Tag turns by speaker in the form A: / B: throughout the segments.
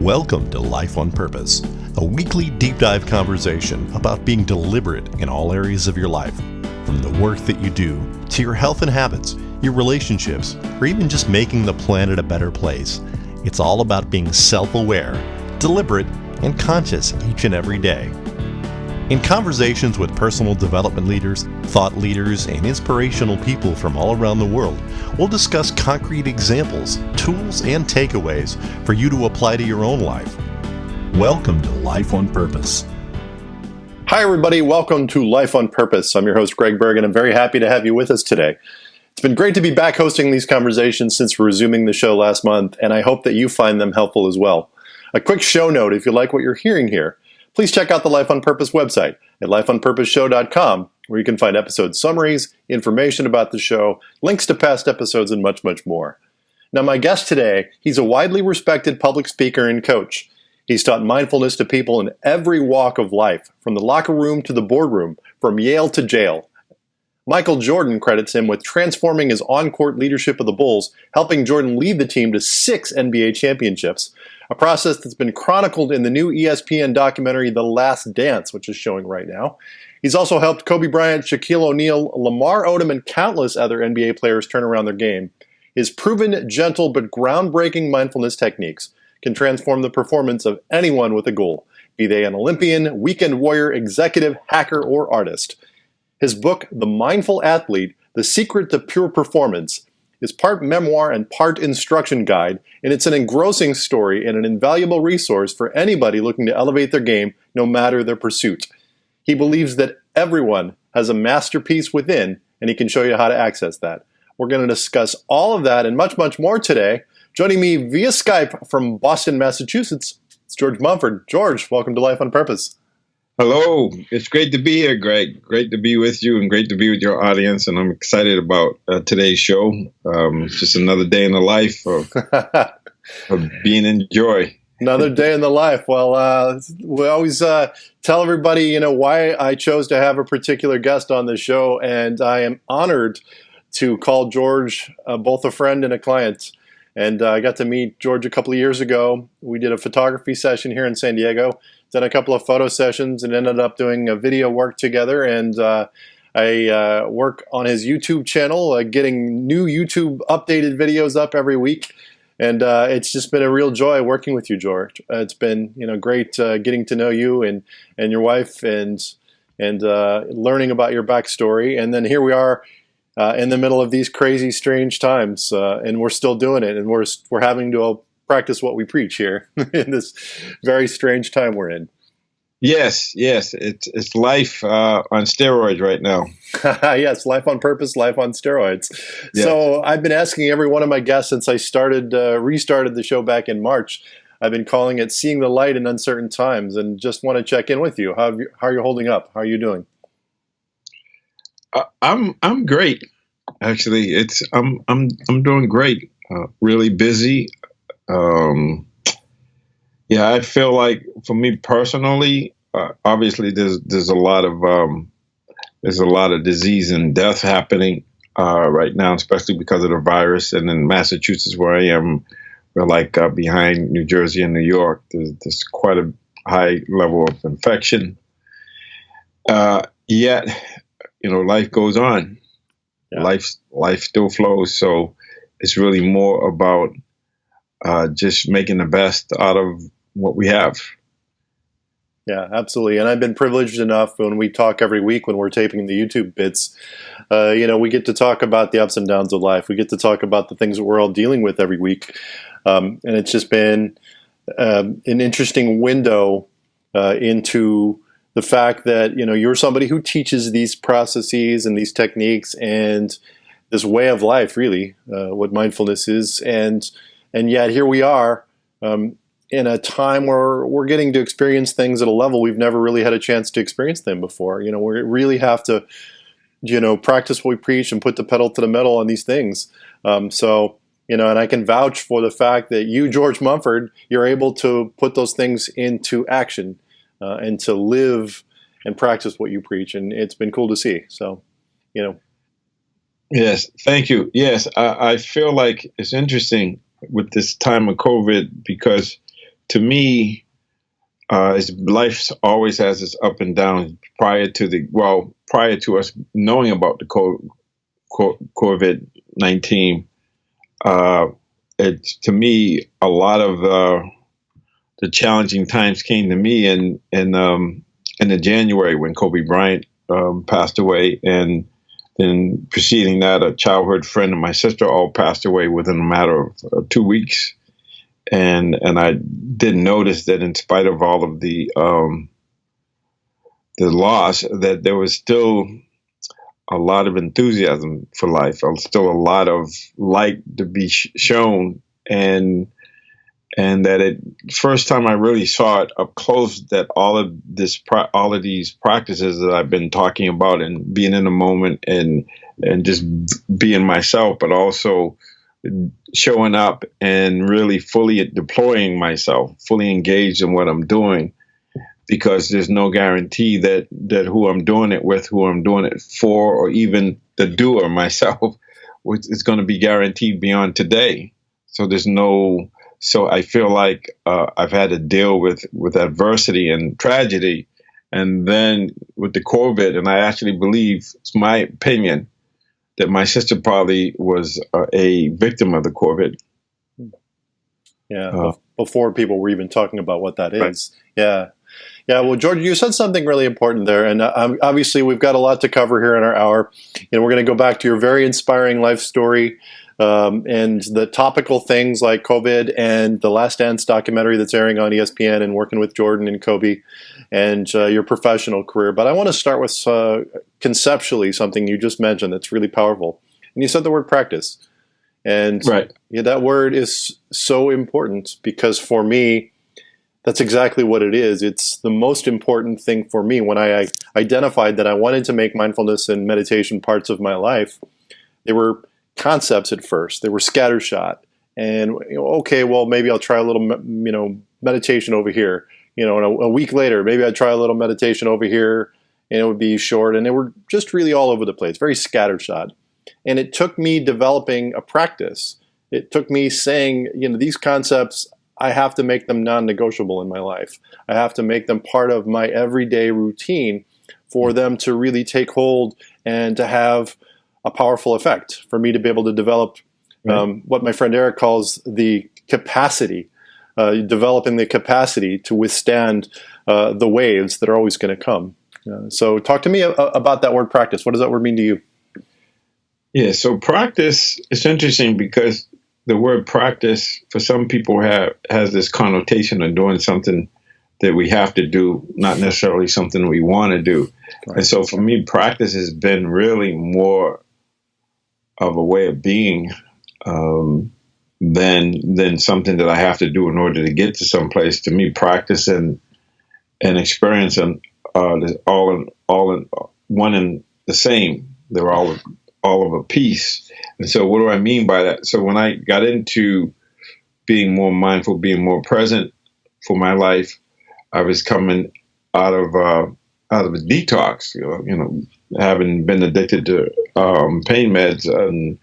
A: Welcome to Life on Purpose, a weekly deep dive conversation about being deliberate in all areas of your life, from the work that you do to your health and habits, your relationships, or even just making the planet a better place. It's all about being self-aware, deliberate, and conscious each and every day. In conversations with personal development leaders, thought leaders, and inspirational people from all around the world, we'll discuss concrete examples, tools, and takeaways for you to apply to your own life. Welcome to Life on Purpose. Hi, everybody. Welcome to Life on Purpose. I'm your host, Greg Berg, and I'm very happy to have you with us today. It's been great to be back hosting these conversations since resuming the show last month, and I hope that you find them helpful as well. A quick show note, if you like what you're hearing here, please check out the Life on Purpose website at lifeonpurposeshow.com, where you can find episode summaries, information about the show, links to past episodes, and much, much more. Now, my guest today, he's a widely respected public speaker and coach. He's taught mindfulness to people in every walk of life, from the locker room to the boardroom, from Yale to jail. Michael Jordan credits him with transforming his on-court leadership of the Bulls, helping Jordan lead the team to 6 NBA championships, a process that's been chronicled in the new ESPN documentary The Last Dance, which is showing right now. He's also helped Kobe Bryant, Shaquille O'Neal, Lamar Odom, and countless other NBA players turn around their game. His proven, gentle, but groundbreaking mindfulness techniques can transform the performance of anyone with a goal, be they an Olympian, weekend warrior, executive, hacker, or artist. His book, The Mindful Athlete, The Secret to Pure Performance, is part memoir and part instruction guide, and it's an engrossing story and an invaluable resource for anybody looking to elevate their game, no matter their pursuit. He believes that everyone has a masterpiece within, and he can show you how to access that. We're going to discuss all of that and much, much more today. Joining me via Skype from Boston, Massachusetts, it's George Mumford. George, welcome to Life on Purpose.
B: Hello. It's great to be here, Greg. Great to be with you and great to be with your audience. And I'm excited about today's show. It's just another day in the life of being in joy.
A: Another day in the life. Well, we always tell everybody, why I chose to have a particular guest on the show. And I am honored to call George both a friend and a client. And I got to meet George a couple of years ago. We did a photography session here in San Diego. Done a couple of photo sessions and ended up doing a video work together. And I work on his YouTube channel, getting new YouTube updated videos up every week. And it's just been a real joy working with you, George. It's been great getting to know you and your wife and learning about your backstory. And then here we are in the middle of these crazy, strange times, and we're still doing it. And we're having to practice what we preach here in this very strange time we're in.
B: Yes. It's life on steroids right now.
A: Yes, life on purpose, life on steroids.
B: Yes.
A: So I've been asking every one of my guests since I restarted the show back in March. I've been calling it Seeing the Light in Uncertain Times, and just want to check in with you. How are you holding up? How are you doing?
B: I'm great. Actually, I'm doing great. Really busy. I feel like for me personally, obviously there's a lot of disease and death happening right now, especially because of the virus. And in Massachusetts, where I am, we're like behind New Jersey and New York. There's quite a high level of infection. Yet, life goes on. Yeah. Life still flows. So it's really more about just making the best out of what we have.
A: Yeah, absolutely. And I've been privileged enough when we talk every week when we're taping the YouTube bits, we get to talk about the ups and downs of life. We get to talk about the things that we're all dealing with every week. And it's just been an interesting window into the fact that, you're somebody who teaches these processes and these techniques and this way of life, really, what mindfulness is. And yet here we are in a time where we're getting to experience things at a level we've never really had a chance to experience them before. We really have to, practice what we preach and put the pedal to the metal on these things. And I can vouch for the fact that you, George Mumford, you're able to put those things into action and to live and practice what you preach. And it's been cool to see. So,
B: Yes, thank you. Yes, I feel like it's interesting with this time of COVID because to me, life always has its up and down. Prior to us knowing about the COVID-19, to me, a lot of the challenging times came to me in the January when Kobe Bryant passed away, and then preceding that, a childhood friend and my sister all passed away within a matter of 2 weeks. And I didn't notice that in spite of all of the loss, that there was still a lot of enthusiasm for life. Still a lot of light to be shown, and that first time I really saw it up close, that all of these practices that I've been talking about, and being in the moment and just being myself, but also showing up and really fully deploying myself, fully engaged in what I'm doing, because there's no guarantee that who I'm doing it with, who I'm doing it for, or even the doer myself, is going to be guaranteed beyond today. So I feel like I've had to deal with adversity and tragedy, and then with the COVID, and I actually believe, it's my opinion, that my sister probably was a victim of the COVID.
C: Yeah, before people were even talking about what that is. Right. Yeah. Well, George, you said something really important there, and obviously we've got a lot to cover here in our hour. We're going to go back to your very inspiring life story, and the topical things like COVID and the Last Dance documentary that's airing on ESPN, and working with Jordan and Kobe, and your professional career. But I want to start with conceptually something you just mentioned that's really powerful. And you said the word practice. And
B: right.
C: That word is so important, because for me, that's exactly what it is. It's the most important thing for me. When I identified that I wanted to make mindfulness and meditation parts of my life, they were concepts at first. They were scattershot. And, okay, well, maybe I'll try a little, meditation over here. And a week later, maybe I'd try a little meditation over here, and it would be short. And they were just really all over the place, very scattershot. And it took me developing a practice. It took me saying, these concepts, I have to make them non-negotiable in my life. I have to make them part of my everyday routine for them to really take hold and to have a powerful effect, for me to be able to develop what my friend Eric calls the capacity, developing the capacity to withstand the waves that are always going to come. So talk to me about that word practice. What does that word mean to you?
B: Yeah, so practice, it's interesting because the word practice for some people has this connotation of doing something that we have to do, not necessarily something we want to do. Right. And so for me, practice has been really more of a way of being than something that I have to do in order to get to someplace. To me, practice and experience and all in one and the same. They're all of a piece. And so what do I mean by that? So when I got into being more mindful, being more present for my life, I was coming out of a detox, having been addicted to pain meds and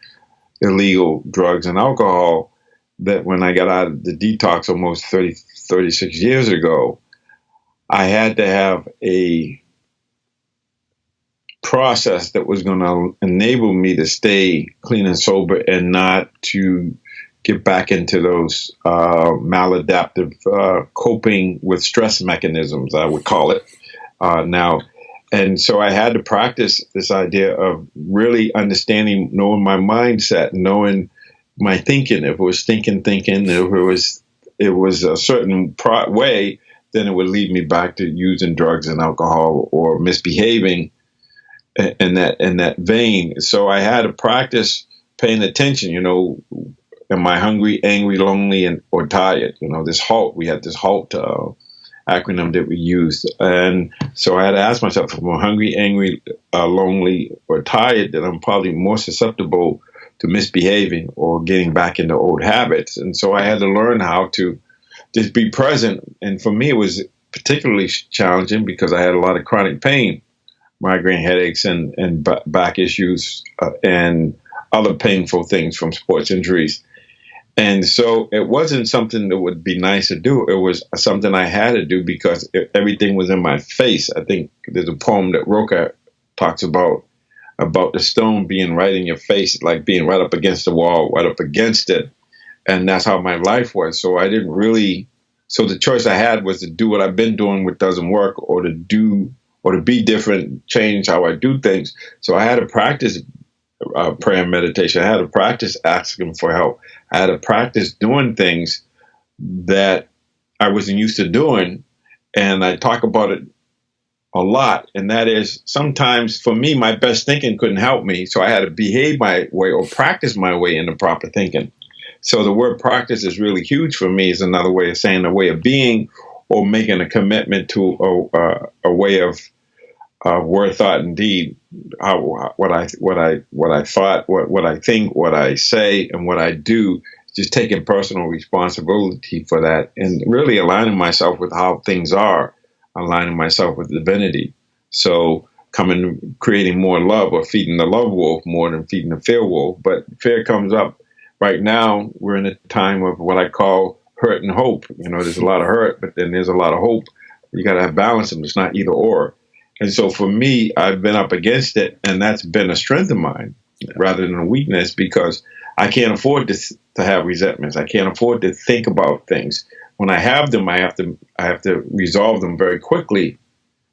B: illegal drugs and alcohol, that when I got out of the detox almost 36 years ago, I had to have a process that was going to enable me to stay clean and sober and not to get back into those maladaptive coping with stress mechanisms, I would call it now. And so I had to practice this idea of really understanding, knowing my mindset, knowing my thinking. If it was thinking, if it was a certain way, then it would lead me back to using drugs and alcohol or misbehaving in that vein. So I had to practice paying attention, am I hungry, angry, lonely, or tired? This HALT, we had this HALT acronym that we used. And so I had to ask myself, if I'm hungry, angry, lonely, or tired, then I'm probably more susceptible to misbehaving or getting back into old habits. And so I had to learn how to just be present. And for me, it was particularly challenging because I had a lot of chronic pain, migraine headaches and back issues and other painful things from sports injuries. And so it wasn't something that would be nice to do. It was something I had to do because everything was in my face. I think there's a poem that Roca talks about the stone being right in your face, like being right up against the wall, right up against it. And that's how my life was. So I didn't really, so the choice I had was to do what I've been doing, which doesn't work, or to be different, change how I do things. So I had to practice prayer and meditation. I had to practice asking for help. I had to practice doing things that I wasn't used to doing. And I talk about it a lot. And that is, sometimes for me, my best thinking couldn't help me. So I had to behave my way or practice my way into proper thinking. So the word practice is really huge for me. Is another way of saying a way of being, or making a commitment to a way of word, thought, and deed. What I thought, what I think, what I say, and what I do. Just taking personal responsibility for that, and really aligning myself with how things are, aligning myself with divinity. So creating more love, or feeding the love wolf more than feeding the fear wolf. But fear comes up. Right now, we're in a time of what I call hurt and hope. There's a lot of hurt, but then there's a lot of hope. You got to have balance, and it's not either or. And so for me, I've been up against it, and that's been a strength of mine rather than a weakness, because I can't afford to have resentments. I can't afford to think about things. When I have them, I have to resolve them very quickly,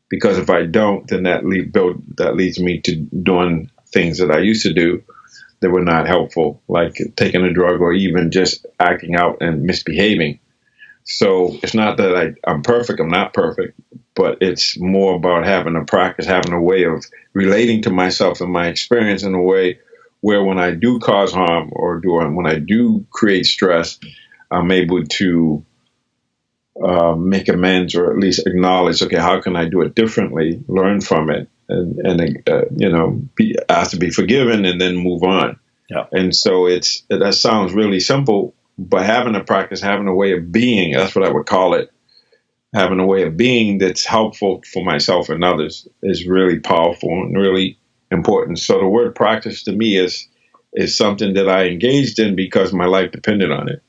B: because if I don't, then that leads me to doing things that I used to do that were not helpful, like taking a drug or even just acting out and misbehaving. So it's not that I'm perfect. I'm not perfect, but it's more about having a practice, having a way of relating to myself and my experience in a way where when I do cause harm when I do create stress, I'm able to make amends, or at least acknowledge, okay, how can I do it differently, learn from it, and be asked to be forgiven, and then move on.
C: Yeah.
B: And so that sounds really simple, but having a practice, having a way of being, that's what I would call it, having a way of being that's helpful for myself and others is really powerful and really important. So the word practice to me is something that I engaged in because my life depended on it.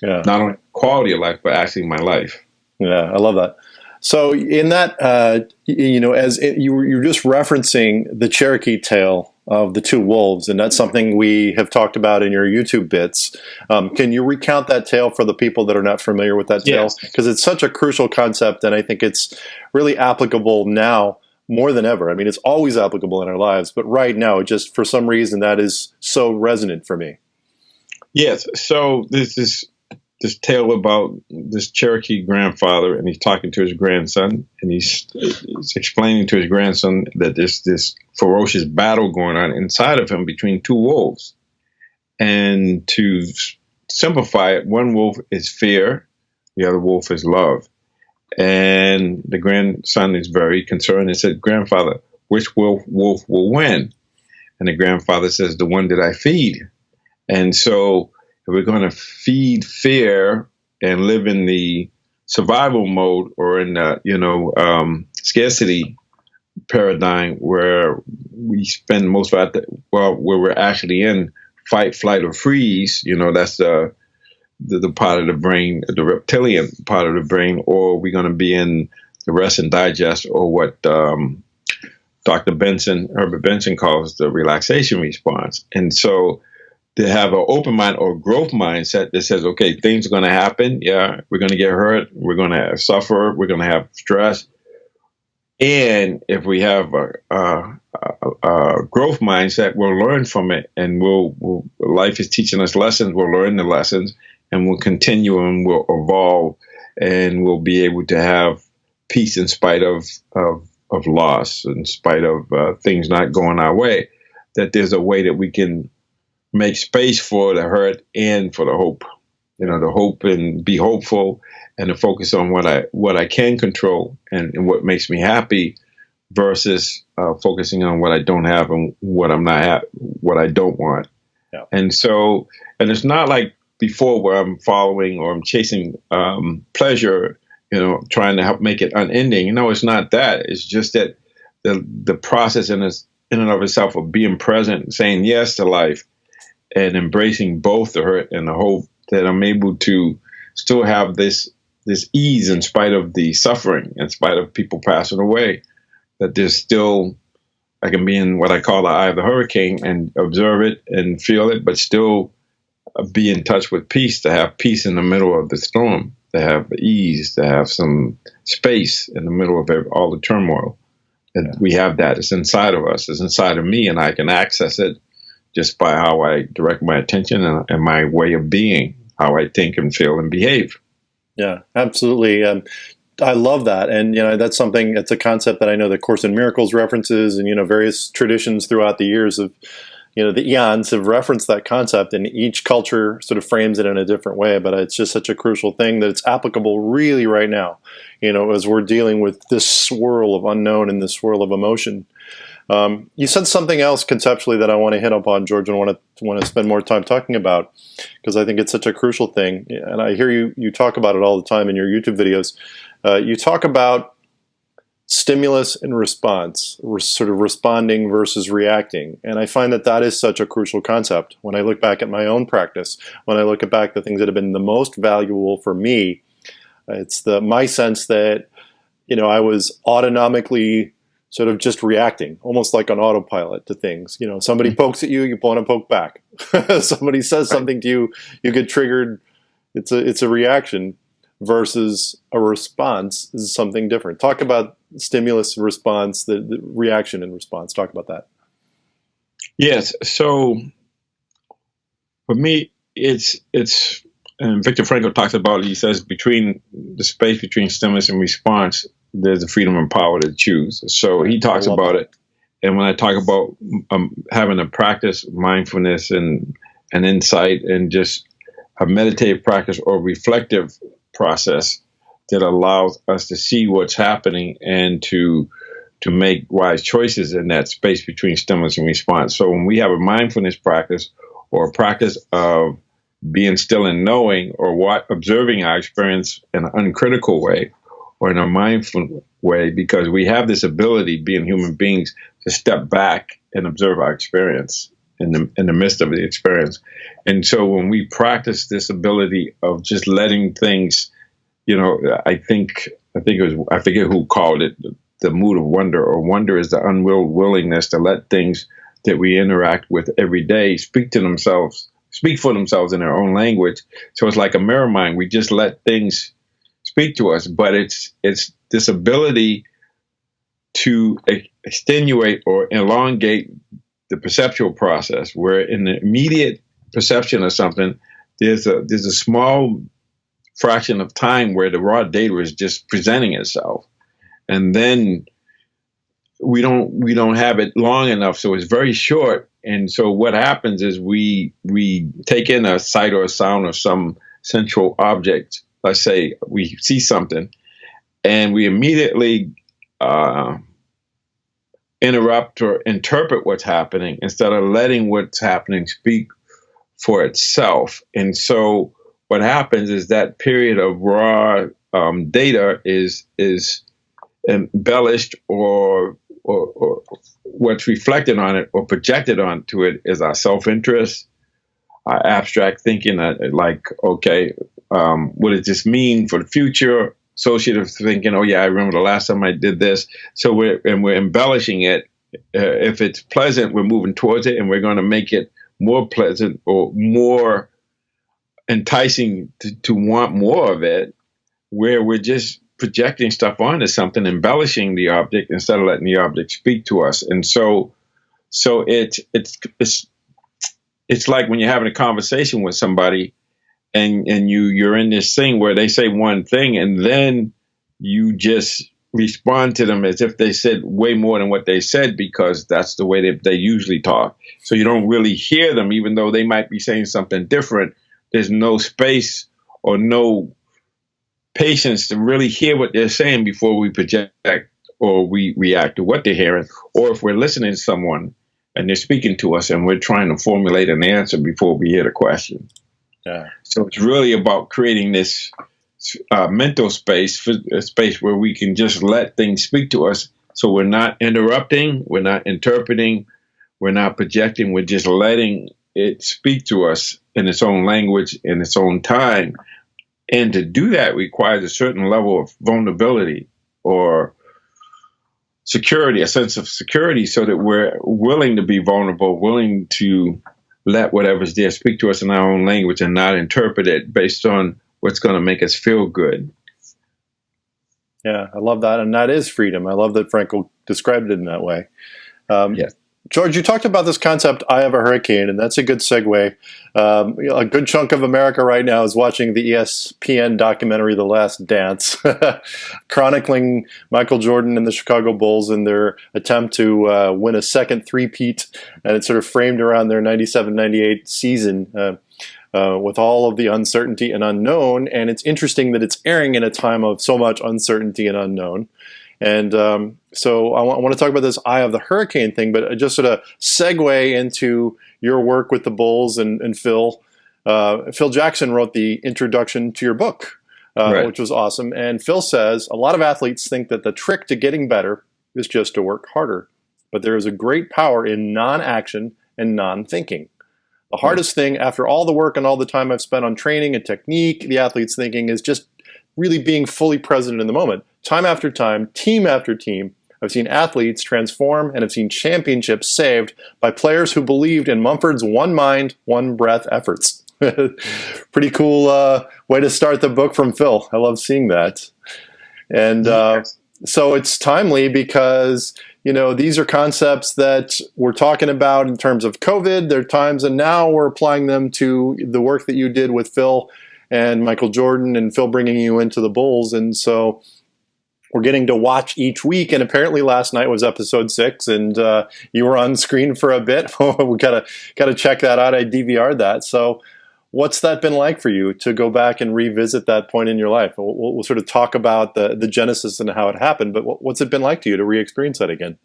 C: Yeah.
B: Not only quality of life, but actually my life.
C: Yeah, I love that. So in that, as you were just referencing the Cherokee tale of the two wolves, and that's something we have talked about in your YouTube bits. Can you recount that tale for the people that are not familiar with that tale?
B: Yes.
C: Because it's such a crucial concept, and I think it's really applicable now more than ever. I mean, it's always applicable in our lives, but right now, just for some reason, that is so resonant for me.
B: Yes. So this tale about this Cherokee grandfather, and he's talking to his grandson, and he's explaining to his grandson that there's this ferocious battle going on inside of him between two wolves. And to simplify it, one wolf is fear, the other wolf is love. And the grandson is very concerned and said, "Grandfather, which wolf will win?" And the grandfather says, "The one that I feed." And so if we're going to feed fear and live in the survival mode, or in the scarcity paradigm, where we spend most of where we're actually in fight, flight, or freeze, that's the part of the brain, the reptilian part of the brain, or we're going to be in the rest and digest, or what Herbert Benson calls the relaxation response. And so to have an open mind or growth mindset that says, okay, things are going to happen. Yeah, we're going to get hurt. We're going to suffer. We're going to have stress. And if we have a growth mindset, we'll learn from it, and life is teaching us lessons. We'll learn the lessons, and we'll continue, and we'll evolve, and we'll be able to have peace in spite of loss, in spite of things not going our way. That there's a way that we can make space for the hurt and for the hope, the hope, and be hopeful, and to focus on what I can control and what makes me happy, versus focusing on what I don't have and what what I don't want.
C: Yeah.
B: And so, and it's not like before where I'm following or I'm chasing pleasure, trying to help make it unending. No, it's not that. It's just that the process in and of itself of being present, saying yes to life, and embracing both the hurt and the hope, that I'm able to still have this ease in spite of the suffering, in spite of people passing away, that there's still, I can be in what I call the eye of the hurricane and observe it and feel it, but still be in touch with peace, to have peace in the middle of the storm, to have ease, to have some space in the middle of all the turmoil. And we have that. It's inside of us. It's inside of me, and I can access it just by how I direct my attention and my way of being, how I think and feel and behave.
C: Yeah, absolutely. I love that. And, that's something, it's a concept that I know the Course in Miracles references, and, various traditions throughout the years of, the eons have referenced that concept, and each culture sort of frames it in a different way. But it's just such a crucial thing that it's applicable really right now, as we're dealing with this swirl of unknown and this swirl of emotion. You said something else conceptually that I want to hit upon, George, and want to spend more time talking about, because I think it's such a crucial thing. And I hear you talk about it all the time in your YouTube videos. You talk about stimulus and response, sort of responding versus reacting. And I find that is such a crucial concept. When I look back at my own practice, when I look back at the things that have been the most valuable for me, it's my sense that, I was autonomically sort of just reacting, almost like on autopilot to things. Somebody pokes at you, you want to poke back. Somebody says something to you, you get triggered. It's a reaction versus a response is something different. Talk about stimulus and response, the reaction and response. Talk about that.
B: Yes. So for me, it's and Viktor Frankl talks about it. He says between the space between stimulus and response, there's the freedom and power to choose. So he talks about it. And when I talk about having a practice, mindfulness and insight, and just a meditative practice or reflective process that allows us to see what's happening and to make wise choices in that space between stimulus and response. So when we have a mindfulness practice or a practice of being still and knowing, or observing our experience in an uncritical way or in a mindful way, because we have this ability, being human beings, to step back and observe our experience in the midst of the experience. And so when we practice this ability of just letting things, I think it was, I forget who called it, the mood of wonder, or wonder is the unwilled willingness to let things that we interact with every day speak for themselves in their own language. So it's like a mirror mind. We just let things speak to us, but it's this ability to extenuate or elongate the perceptual process, where in the immediate perception of something, there's a small fraction of time where the raw data is just presenting itself, and then we don't have it long enough, so it's very short. And so what happens is we take in a sight or a sound or some central object. Let's say we see something, and we immediately interrupt or interpret what's happening instead of letting what's happening speak for itself. And so what happens is that period of raw data is embellished, or what's reflected on it or projected onto it is our self-interest, our abstract thinking, like, okay, what does this mean for the future? Associative thinking, oh yeah, I remember the last time I did this. So we're embellishing it. If it's pleasant, we're moving towards it, and we're going to make it more pleasant or more enticing to want more of it, where we're just projecting stuff onto something, embellishing the object instead of letting the object speak to us. And so it's like when you're having a conversation with somebody, and you're in this thing where they say one thing, and then you just respond to them as if they said way more than what they said, because that's the way they usually talk. So you don't really hear them, even though they might be saying something different. There's no space or no patience to really hear what they're saying before we project or we react to what they're hearing. Or if we're listening to someone and they're speaking to us and we're trying to formulate an answer before we hear the question. Yeah. So it's really about creating this mental space, a space where we can just let things speak to us. So we're not interrupting, we're not interpreting, we're not projecting, we're just letting it speak to us in its own language, in its own time. And to do that requires a certain level of vulnerability or security, a sense of security, so that we're willing to be vulnerable, willing to let whatever's there speak to us in our own language and not interpret it based on what's going to make us feel good.
C: Yeah, I love that. And that is freedom. I love that Frankel described it in that way.
B: Yes.
C: George, you talked about this concept, Eye of a Hurricane, and that's a good segue. A good chunk of America right now is watching the ESPN documentary, The Last Dance, chronicling Michael Jordan and the Chicago Bulls in their attempt to win a second three-peat, and it's sort of framed around their 97-98 season with all of the uncertainty and unknown. And it's interesting that it's airing in a time of so much uncertainty and unknown. And so I want to talk about this Eye of the Hurricane thing, but just sort of segue into your work with the Bulls and Phil. Phil Jackson wrote the introduction to your book,
B: Right.
C: which was awesome. And Phil says, a lot of athletes think that the trick to getting better is just to work harder. But there is a great power in non-action and non-thinking. The hardest thing, after all the work and all the time I've spent on training and technique, the athlete's thinking, is just really being fully present in the moment. Time after time, team after team, I've seen athletes transform and have seen championships saved by players who believed in Mumford's one mind, one breath efforts. Pretty cool way to start the book from Phil. I love seeing that. And so it's timely because, these are concepts that we're talking about in terms of COVID. There are times, and now we're applying them to the work that you did with Phil and Michael Jordan and Phil bringing you into the Bulls. And so we're getting to watch each week. And apparently last night was episode 6, and you were on screen for a bit. We gotta check that out. I DVR'd that. So what's that been like for you to go back and revisit that point in your life? We'll sort of talk about the genesis and how it happened, but what's it been like to you to re-experience that again?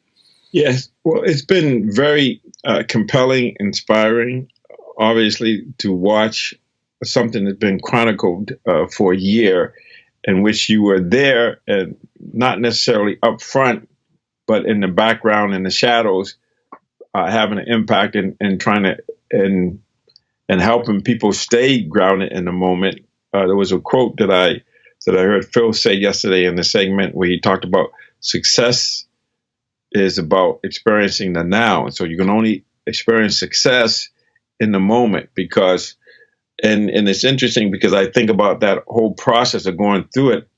B: Yes. Well, it's been very compelling, inspiring, obviously, to watch something that's been chronicled for a year, in which you were there and not necessarily up front, but in the background, in the shadows, having an impact and trying to and helping people stay grounded in the moment. There was a quote that I heard Phil say yesterday in the segment where he talked about success is about experiencing the now. And so you can only experience success in the moment because, and it's interesting because I think about that whole process of going through it.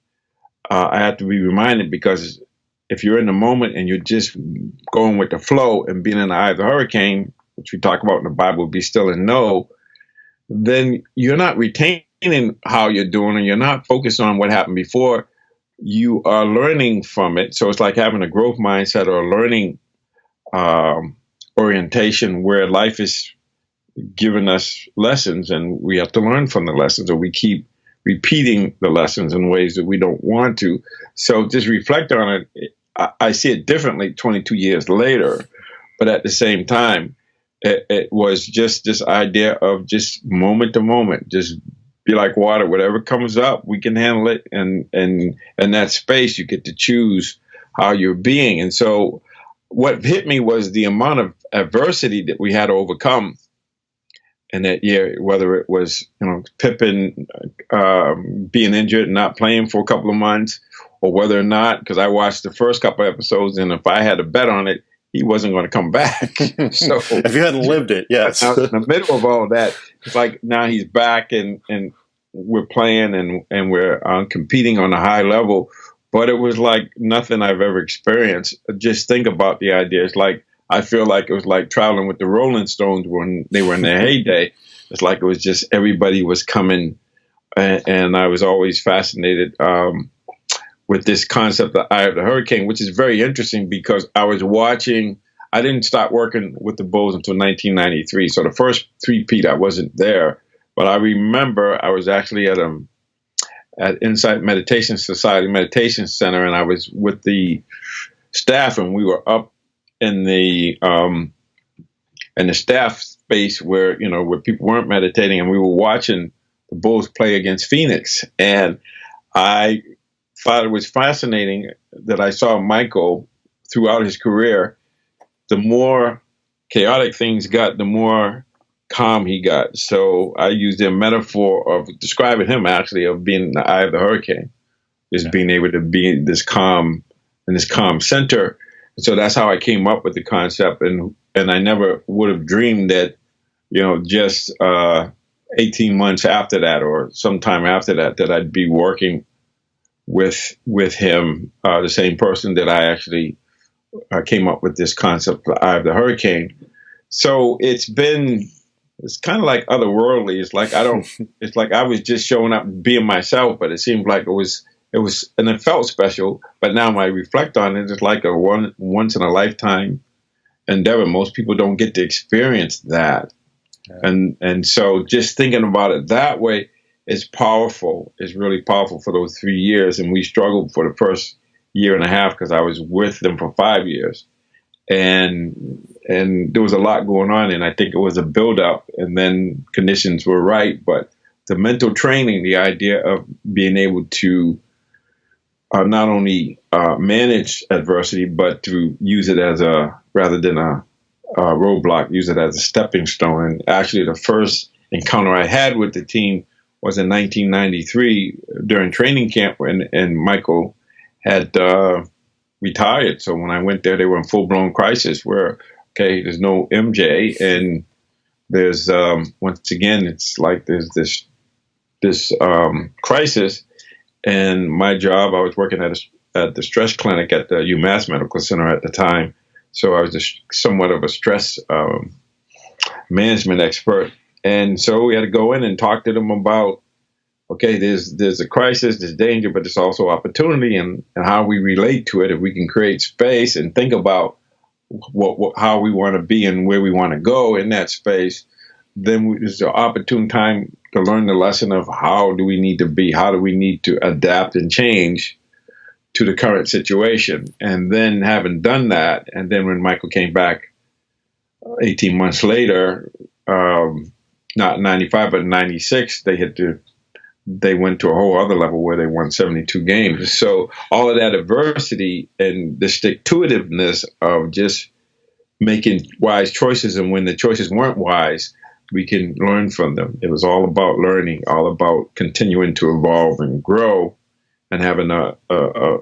B: I have to be reminded because if you're in the moment and you're just going with the flow and being in the eye of the hurricane, which we talk about in the Bible, be still and know, then you're not retaining how you're doing and you're not focused on what happened before. You are learning from it. So it's like having a growth mindset or a learning orientation where life is giving us lessons and we have to learn from the lessons, or we keep repeating the lessons in ways that we don't want to. So just reflect on it. I see it differently 22 years later, but at the same time, it was just this idea of just moment to moment, just be like water. Whatever comes up, we can handle it. And in that space, you get to choose how you're being. And so what hit me was the amount of adversity that we had to overcome in that year, whether it was, Pippen being injured and not playing for a couple of months, or whether or not, because I watched the first couple of episodes, and if I had to bet on it, he wasn't going to come back. So
C: if you hadn't lived it, yes.
B: Now, in the middle of all that, it's like now he's back and we're playing and we're competing on a high level. But it was like nothing I've ever experienced. Just think about the idea. It's like, I feel like it was like traveling with the Rolling Stones when they were in their heyday. It's like it was just everybody was coming. And I was always fascinated with this concept of Eye of the Hurricane, which is very interesting because I was watching. I didn't start working with the Bulls until 1993. So the first three-peat, I wasn't there. But I remember I was actually at Insight Meditation Society Meditation Center, and I was with the staff, and we were up in the staff space where people weren't meditating, and we were watching the Bulls play against Phoenix. And I thought it was fascinating that I saw Michael throughout his career. The more chaotic things got, the more calm he got. So I used a metaphor of describing him actually of being in the eye of the hurricane, is being able to be in this calm center. So that's how I came up with the concept, and I never would have dreamed that, just 18 months after that, or sometime after that, that I'd be working with him, the same person that I actually came up with this concept, the eye of the hurricane. So it's kind of like otherworldly. It's like it's like I was just showing up being myself, but it seemed like it was, and it felt special. But now when I reflect on it, it's like a once in a lifetime endeavor. Most people don't get to experience that. Yeah. And so just thinking about it that way is powerful. It's really powerful for those 3 years. And we struggled for the first year and a half because I was with them for 5 years. And there was a lot going on, and I think it was a buildup, and then conditions were right. But the mental training, the idea of being able to not only manage adversity, but to use it as rather than a roadblock, use it as a stepping stone. And actually, the first encounter I had with the team was in 1993 during training camp, and Michael had retired. So when I went there, they were in full-blown crisis where, okay, there's no MJ, and there's once again, it's like there's this crisis. And my job, I was working at the stress clinic at the UMass Medical Center at the time, so I was somewhat of a stress management expert. And so we had to go in and talk to them about, okay, there's a crisis, there's danger, but there's also opportunity, and how we relate to it. If we can create space and think about how we want to be and where we want to go in that space, then there's an opportune time to learn the lesson of how do we need to be, how do we need to adapt and change to the current situation. And then having done that, and then when Michael came back 18 months later, not 95, but 96, they went to a whole other level where they won 72 games. So all of that adversity and the stick-to-itiveness of just making wise choices, and when the choices weren't wise, we can learn from them. It was all about learning, all about continuing to evolve and grow, and having a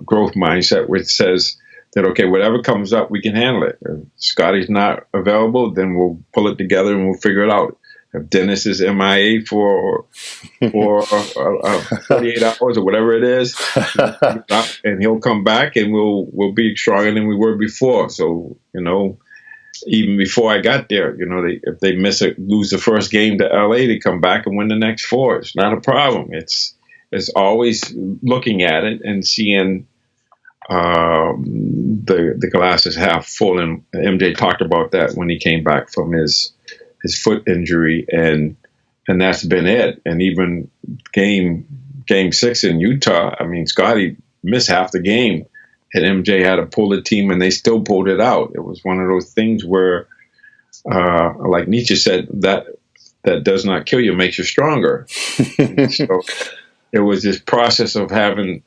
B: growth mindset which says that, okay, whatever comes up, we can handle it. If Scotty's not available, then we'll pull it together and we'll figure it out. If Dennis is MIA for 48 hours or whatever it is, and he'll come back, and we'll be stronger than we were before. So, even before I got there, if they lose the first game to LA, they come back and win the next 4. It's not a problem. It's always looking at it and seeing the glass is half full. And MJ talked about that when he came back from his foot injury, and that's been it. And even game 6 in Utah, I mean, Scotty missed half the game, and MJ had to pull the team, and they still pulled it out. It was one of those things where, like Nietzsche said, that does not kill you, makes you stronger. So it was this process of having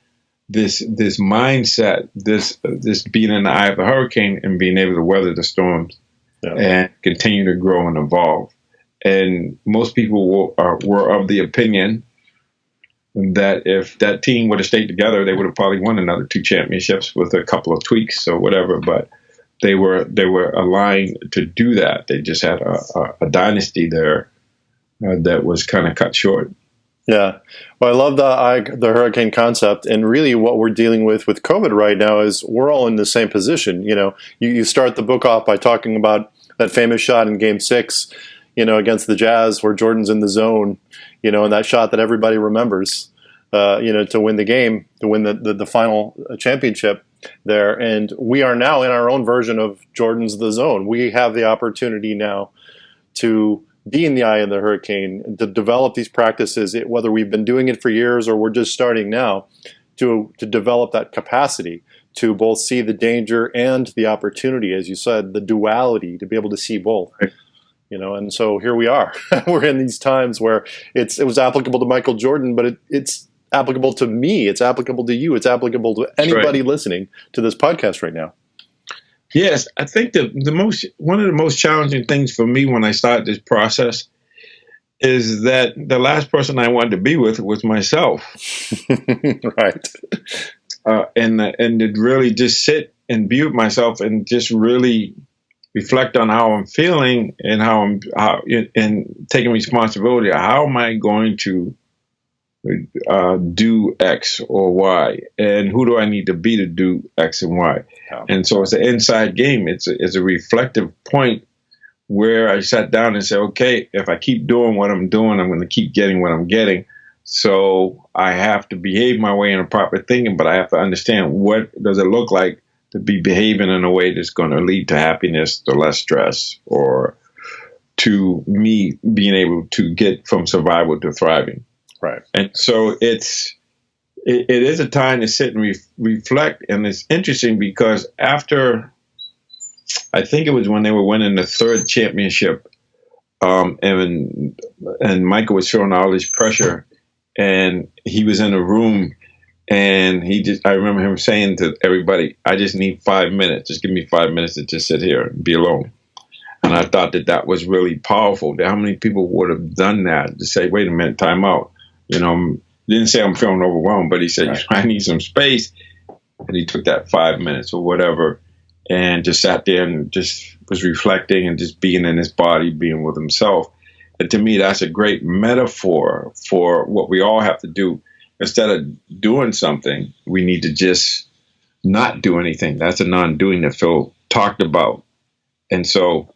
B: this mindset, this being in the eye of the hurricane and being able to weather the storms. Yeah. And continue to grow and evolve. And most people were of the opinion that if that team would have stayed together, they would have probably won another 2 championships with a couple of tweaks or whatever. But they were aligned to do that. They just had a dynasty there that was kind of cut short.
C: Yeah. Well, I love the hurricane concept, and really what we're dealing with COVID right now is we're all in the same position. You start the book off by talking about that famous shot in Game 6, against the Jazz where Jordan's in the zone, and that shot that everybody remembers, to win the game, to win the final championship there. And we are now in our own version of Jordan's the zone. We have the opportunity now to be in the eye of the hurricane, to develop these practices, whether we've been doing it for years or we're just starting now, to develop that capacity to both see the danger and the opportunity, as you said, the duality, to be able to see both. Right. And so here we are. We're in these times where it was applicable to Michael Jordan, but it's applicable to me. It's applicable to you. It's applicable to anybody listening to this podcast right now.
B: Yes, I think one of the most challenging things for me when I started this process is that the last person I wanted to be with was myself.
C: Right.
B: And to really just sit and be with myself and just really reflect on how I'm feeling and and taking responsibility. How am I going to do X or Y, and who do I need to be to do X and Y? Yeah. And so it's an inside game. It's a reflective point where I sat down and said, okay, if I keep doing what I'm doing, I'm going to keep getting what I'm getting. So I have to behave my way in a proper thinking, but I have to understand what does it look like to be behaving in a way that's going to lead to happiness, to less stress, or to me being able to get from survival to thriving.
C: Right.
B: And so it is a time to sit and reflect. And it's interesting because after, I think it was when they were winning the third championship, and Michael was feeling all this pressure, and he was in a room, and I remember him saying to everybody, I just need 5 minutes. Just give me 5 minutes to just sit here and be alone. And I thought that was really powerful. How many people would have done that to say, wait a minute, time out. Didn't say I'm feeling overwhelmed, but he said, right, I need some space. And he took that 5 minutes or whatever and just sat there and just was reflecting and just being in his body, being with himself. And to me, that's a great metaphor for what we all have to do. Instead of doing something, we need to just not do anything. That's a non-doing that Phil talked about. And so,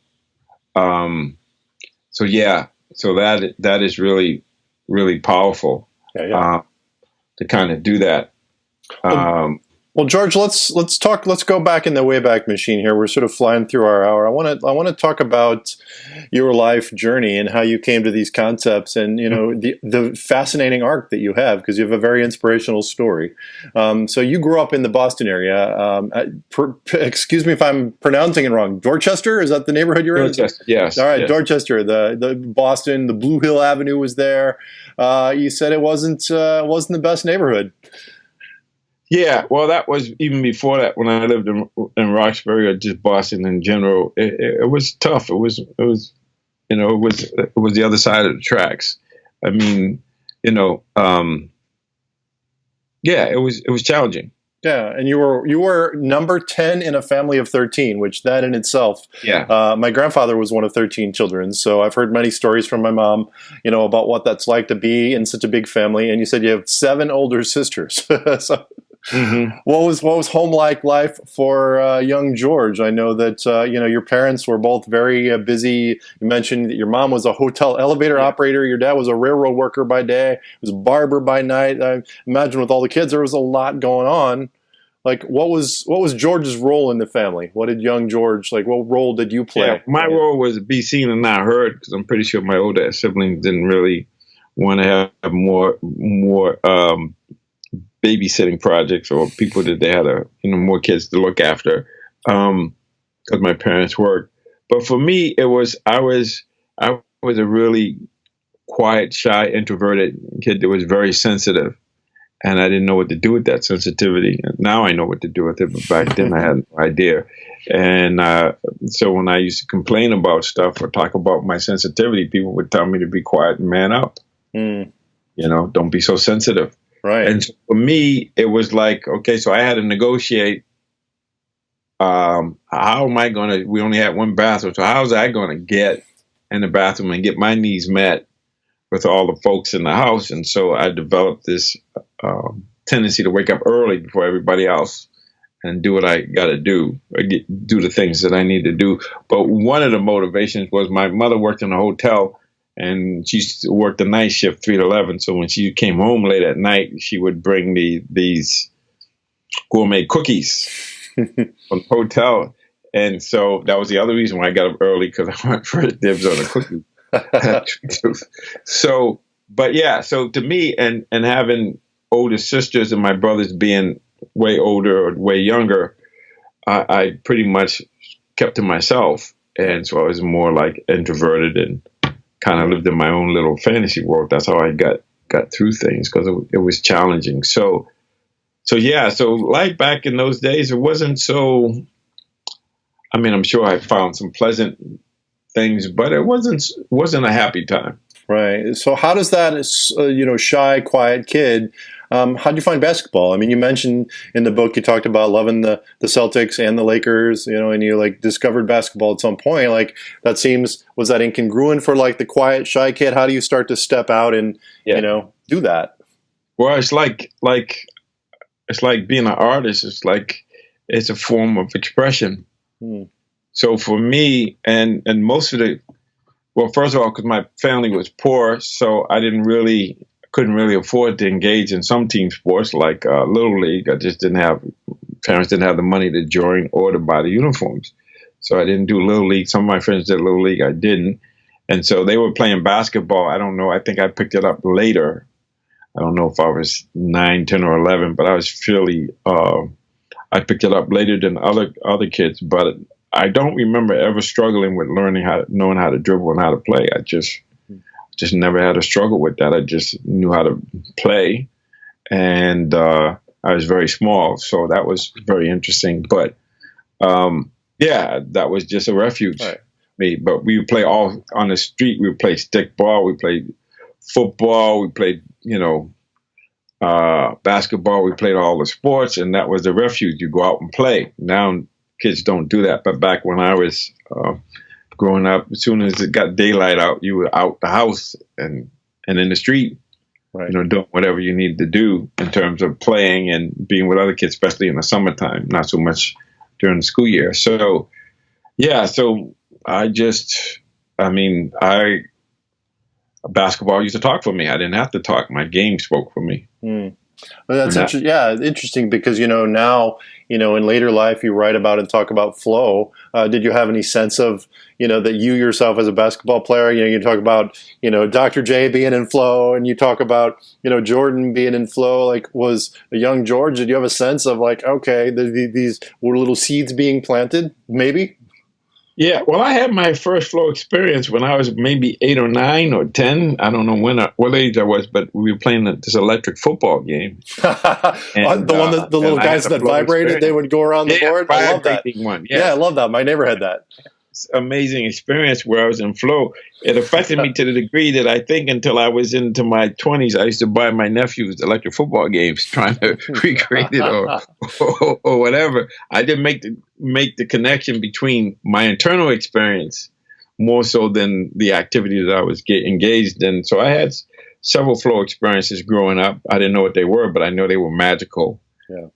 B: so that is really, really powerful. To kind of do that.
C: Well, George, let's go back in the Wayback Machine here. We're sort of flying through our hour. I want to talk about your life journey and how you came to these concepts, and the fascinating arc that you have, because you have a very inspirational story. So you grew up in the Boston area. Excuse me if I'm pronouncing it wrong. Dorchester, is that the neighborhood you're in?
B: Dorchester, yes.
C: All right,
B: yes.
C: Dorchester. The Boston, the Blue Hill Avenue was there. You said it wasn't the best neighborhood.
B: Yeah, well, that was even before that. When I lived in Roxbury, or just Boston in general, it was tough. It was the other side of the tracks. I mean, it was challenging.
C: Yeah, and you were number 10 in a family of 13, which that in itself.
B: Yeah.
C: My grandfather was one of 13 children, so I've heard many stories from my mom, about what that's like to be in such a big family. And you said you have 7 older sisters. So. Mm-hmm. What was home life for young George? I know that your parents were both very busy. You mentioned that your mom was a hotel elevator operator. Your dad was a railroad worker by day. Was a barber by night. I imagine with all the kids, there was a lot going on. Like, what was George's role in the family? What did young George what role did you play?
B: Yeah, my role was to be seen and not heard, because I'm pretty sure my older siblings didn't really want to have more babysitting projects, or people that they had more kids to look after, because my parents worked. But for me, I was a really quiet, shy, introverted kid that was very sensitive, and I didn't know what to do with that sensitivity. Now I know what to do with it, but back then I had no idea. And so when I used to complain about stuff or talk about my sensitivity, people would tell me to be quiet and man up. Don't be so sensitive.
C: Right.
B: And so for me, it was like, okay, so I had to negotiate. How am I going to? We only had one bathroom, so how was I going to get in the bathroom and get my needs met with all the folks in the house? And so I developed this tendency to wake up early before everybody else and do what I got to do, or do the things that I need to do. But one of the motivations was my mother worked in a hotel. And she worked the night shift, 3 to 11. So when she came home late at night, she would bring me these gourmet cookies from the hotel. And so that was the other reason why I got up early, because I went for dibs on the cookies. So to me, and having older sisters and my brothers being way older or way younger, I pretty much kept to myself. And so I was more like introverted and kind of lived in my own little fantasy world. That's how I got through things, because it was challenging. So life back in those days, it wasn't so. I mean, I'm sure I found some pleasant things, but it wasn't a happy time.
C: Right. So how does that, shy, quiet kid, how do you find basketball? I mean, you mentioned in the book, you talked about loving the Celtics and the Lakers, and you like discovered basketball at some point. Like was that incongruent for like the quiet, shy kid? How do you start to step out and, do that?
B: Well, it's like being an artist. It's a form of expression.
C: Hmm.
B: So for me, and most of well, first of all, because my family was poor, so I couldn't really afford to engage in some team sports like Little League. I just parents didn't have the money to join or to buy the uniforms. So I didn't do Little League. Some of my friends did Little League. I didn't. And so they were playing basketball. I don't know. I think I picked it up later. I don't know if I was 9, 10, or 11, but I was I picked it up later than other kids. But I don't remember ever struggling with knowing how to dribble and how to play. I just never had a struggle with that. I just knew how to play, and I was very small, so that was very interesting. But that was just a refuge for me. But we would play all on the street. We would play stickball. We played football. We played, basketball. We played all the sports, and that was the refuge. You go out and play. Now kids don't do that, but back when I was growing up, as soon as it got daylight out, you were out the house and in the street,
C: right,
B: doing whatever you needed to do in terms of playing and being with other kids, especially in the summertime, not so much during the school year. So, basketball used to talk for me. I didn't have to talk. My game spoke for me.
C: Mm. Well, that's interesting because, now, in later life, you write about and talk about flow. Did you have any sense of, that you yourself as a basketball player, you talk about, Dr. J being in flow, and you talk about, Jordan being in flow, like was a young George, did you have a sense of like, okay, these were little seeds being planted, maybe?
B: Yeah, well, I had my first flow experience when I was maybe 8 or 9 or 10. I don't know what age I was, but we were playing this electric football game.
C: And, the little guys that vibrated, experience. They would go around the board. I love that.
B: One.
C: Yeah, I love that. My neighbor had that.
B: Amazing experience where I was in flow. It affected me to the degree that I think until I was into my 20s, I used to buy my nephews electric football games, trying to recreate it or whatever. I didn't make the connection between my internal experience more so than the activity that I was engaged in. So I had several flow experiences growing up. I didn't know what they were, but I know they were magical.
C: Yeah.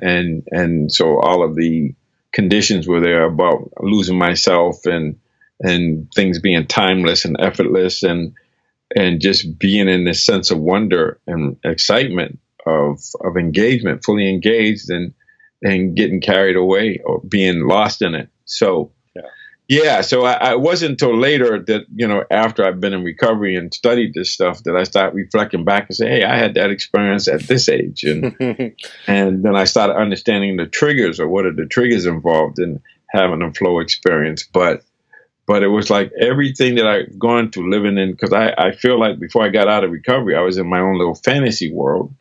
B: And so all of the conditions were there about losing myself and things being timeless and effortless and just being in this sense of wonder and excitement of engagement, fully engaged and getting carried away or being lost in it. So so I wasn't until later that, after I've been in recovery and studied this stuff, that I started reflecting back and say, hey, I had that experience at this age. And and then I started understanding the triggers, or what are the triggers involved in having a flow experience. But it was like everything that I've gone through living in, because I feel like before I got out of recovery, I was in my own little fantasy world.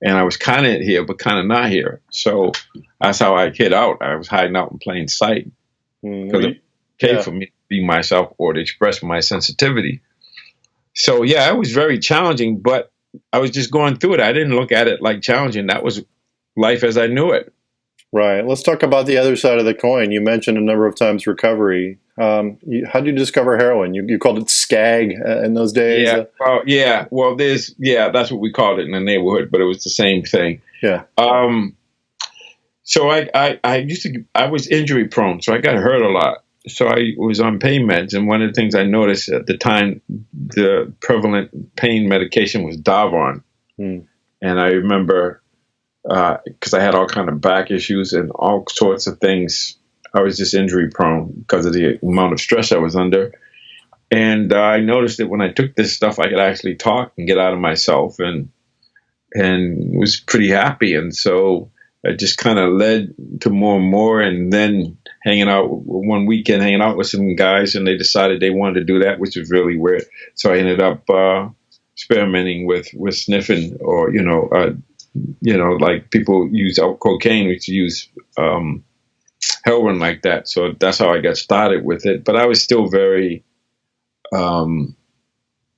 B: And I was kind of here, but kind of not here. So that's how I hid out. I was hiding out in plain sight. Because for me to be myself or to express my sensitivity. So it was very challenging, but I was just going through it. I didn't look at it like challenging. That was life as I knew it.
C: Right. Let's talk about the other side of the coin. You mentioned a number of times recovery. How did you discover heroin? You called it skag in those days.
B: Yeah. Well, that's what we called it in the neighborhood, but it was the same thing.
C: Yeah.
B: So I was injury prone, so I got hurt a lot. So I was on pain meds, and one of the things I noticed at the time, the prevalent pain medication was Davon. And I remember, because I had all kind of back issues and all sorts of things, I was just injury prone because of the amount of stress I was under. And I noticed that when I took this stuff, I could actually talk and get out of myself, and was pretty happy. And so it just kind of led to more and more, and then one weekend hanging out with some guys, and they decided they wanted to do that, which was really weird. So I ended up experimenting with sniffing, or like people use cocaine, we use heroin like that. So that's how I got started with it. But I was still very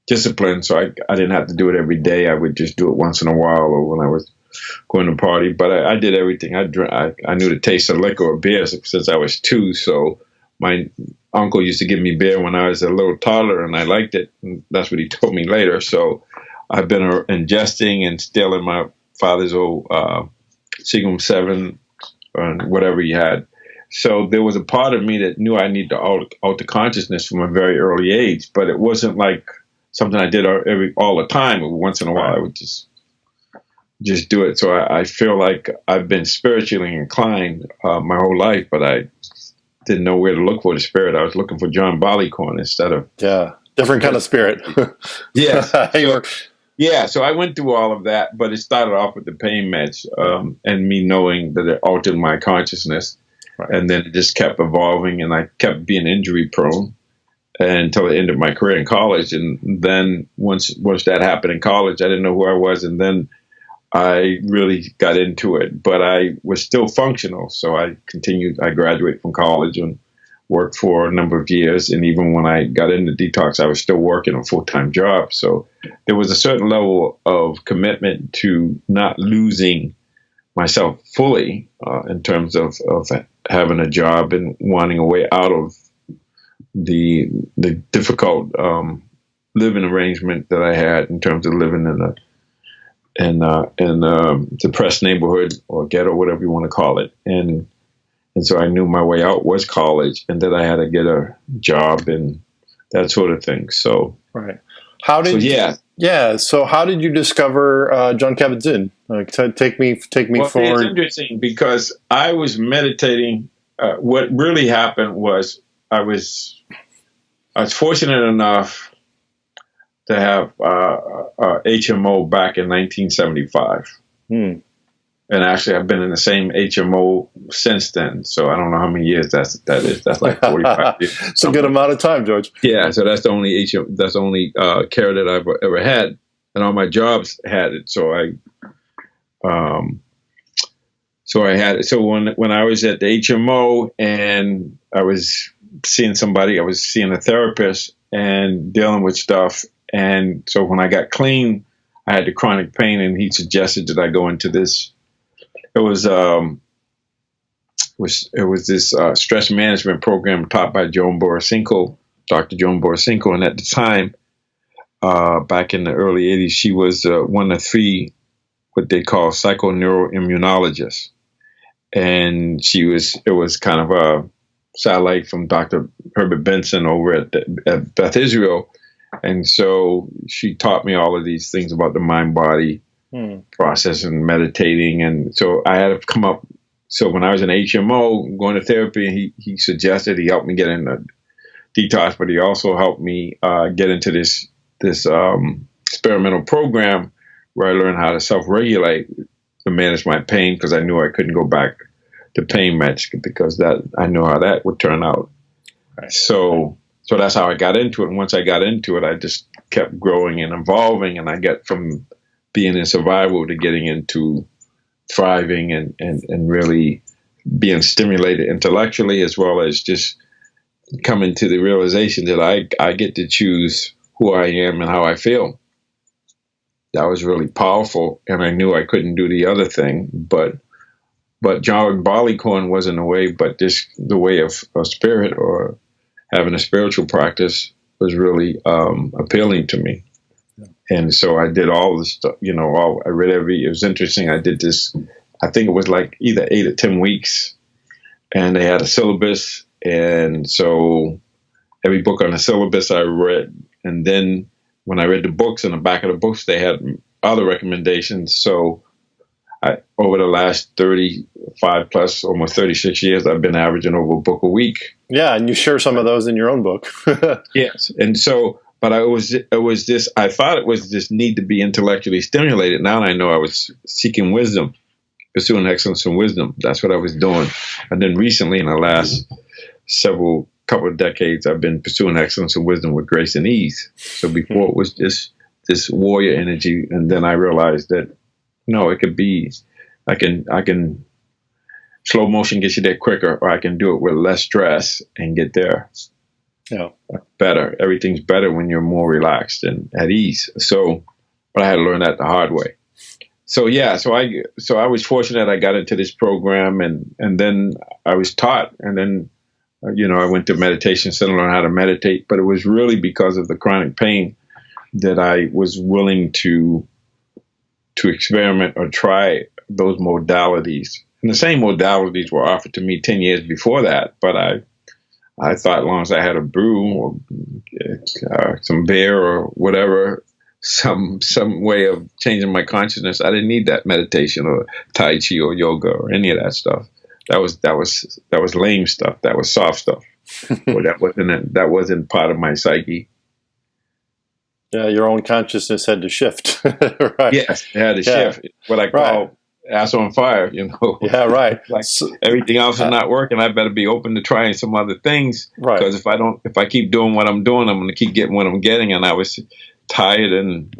B: discipline, so I didn't have to do it every day. I would just do it once in a while, or when I was going to party. But I did everything. I knew the taste of liquor or beer since I was 2. So my uncle used to give me beer when I was a little toddler, and I liked it. And that's what he told me later. So I've been ingesting and stealing my father's old Seagram 7 and whatever he had. So there was a part of me that knew I needed to alter consciousness from a very early age, but it wasn't like something I did all the time. Once in a while, I would just do it. So I feel like I've been spiritually inclined my whole life, but I didn't know where to look for the spirit. I was looking for John Barleycorn instead of
C: different kind of spirit.
B: Yes. So I went through all of that, but it started off with the pain meds and me knowing that it altered my consciousness. Right. And then it just kept evolving, and I kept being injury prone until the end of my career in college. And then once that happened in college, I didn't know who I was. And then I really got into it, but I was still functional. So I continued. I graduated from college and worked for a number of years. And even when I got into detox, I was still working a full-time job. So there was a certain level of commitment to not losing myself fully in terms of having a job and wanting a way out of the difficult living arrangement that I had in terms of living in a depressed neighborhood or ghetto, whatever you want to call it. And so I knew my way out was college, and that I had to get a job and that sort of thing. So
C: right. So how did you discover John Kabat-Zinn? Like, take me forward.
B: It's interesting because I was meditating. What really happened was I was fortunate enough to have HMO back in 1975. And actually, I've been in the same HMO since then. So I don't know how many years that is. That's like 45 years.
C: It's a good amount of time, George.
B: Yeah, so that's the only care that I've ever had, and all my jobs had it. So when I was at the HMO and I was seeing somebody, I was seeing a therapist and dealing with stuff. And so when I got clean, I had the chronic pain, and he suggested that I go into this. It was this stress management program taught by Dr. Joan Borisenko, and at the time, back in the early 80s, she was one of 3 what they call psychoneuroimmunologists, and it was kind of a satellite from Dr. Herbert Benson over at Beth Israel, and so she taught me all of these things about the mind-body process and meditating. And so I had to come up. So when I was in HMO going to therapy, he suggested, he helped me get in the detox, but he also helped me get into this experimental program where I learned how to self-regulate to manage my pain, because I knew I couldn't go back to pain meds because I knew how that would turn out. Right. So that's how I got into it. And once I got into it, I just kept growing and evolving, and I get from being in survival to getting into thriving and really being stimulated intellectually, as well as just coming to the realization that I get to choose who I am and how I feel. That was really powerful, and I knew I couldn't do the other thing, but John Barleycorn wasn't a way, but just the way of spirit or having a spiritual practice was really appealing to me. And so I did all this stuff, I read it was interesting. I did this, I think it was like either 8 or 10 weeks, and they had a syllabus. And so every book on the syllabus I read. And then when I read the books, in the back of the books, they had other recommendations. So over the last 35 plus, almost 36 years, I've been averaging over a book a week.
C: Yeah. And you share some of those in your own book.
B: Yes. And so, but I thought it was this need to be intellectually stimulated. Now I know I was seeking wisdom, pursuing excellence and wisdom. That's what I was doing. And then recently, in the last couple of decades, I've been pursuing excellence and wisdom with grace and ease. So before it was this warrior energy, and then I realized that no, it could be, I can slow motion get you there quicker, or I can do it with less stress and get there.
C: Yeah.
B: better. Everything's better when you're more relaxed and at ease. So, but I had to learn that the hard way. So yeah, so I was fortunate I got into this program, and then I was taught, and then I went to meditation center to learn how to meditate. But it was really because of the chronic pain that I was willing to experiment or try those modalities. And the same modalities were offered to me 10 years before that, but I thought as long as I had a brew or some beer or whatever, some way of changing my consciousness, I didn't need that meditation or Tai Chi or yoga or any of that stuff. That was lame stuff. That was soft stuff. Or that wasn't part of my psyche.
C: Yeah, your own consciousness had to shift. Right.
B: Yes, it had to shift. What I call ass on fire,
C: Yeah, right.
B: Like everything else is not working. I better be open to trying some other things.
C: Right.
B: Because if I keep doing what I'm doing, I'm going to keep getting what I'm getting. And I was tired, and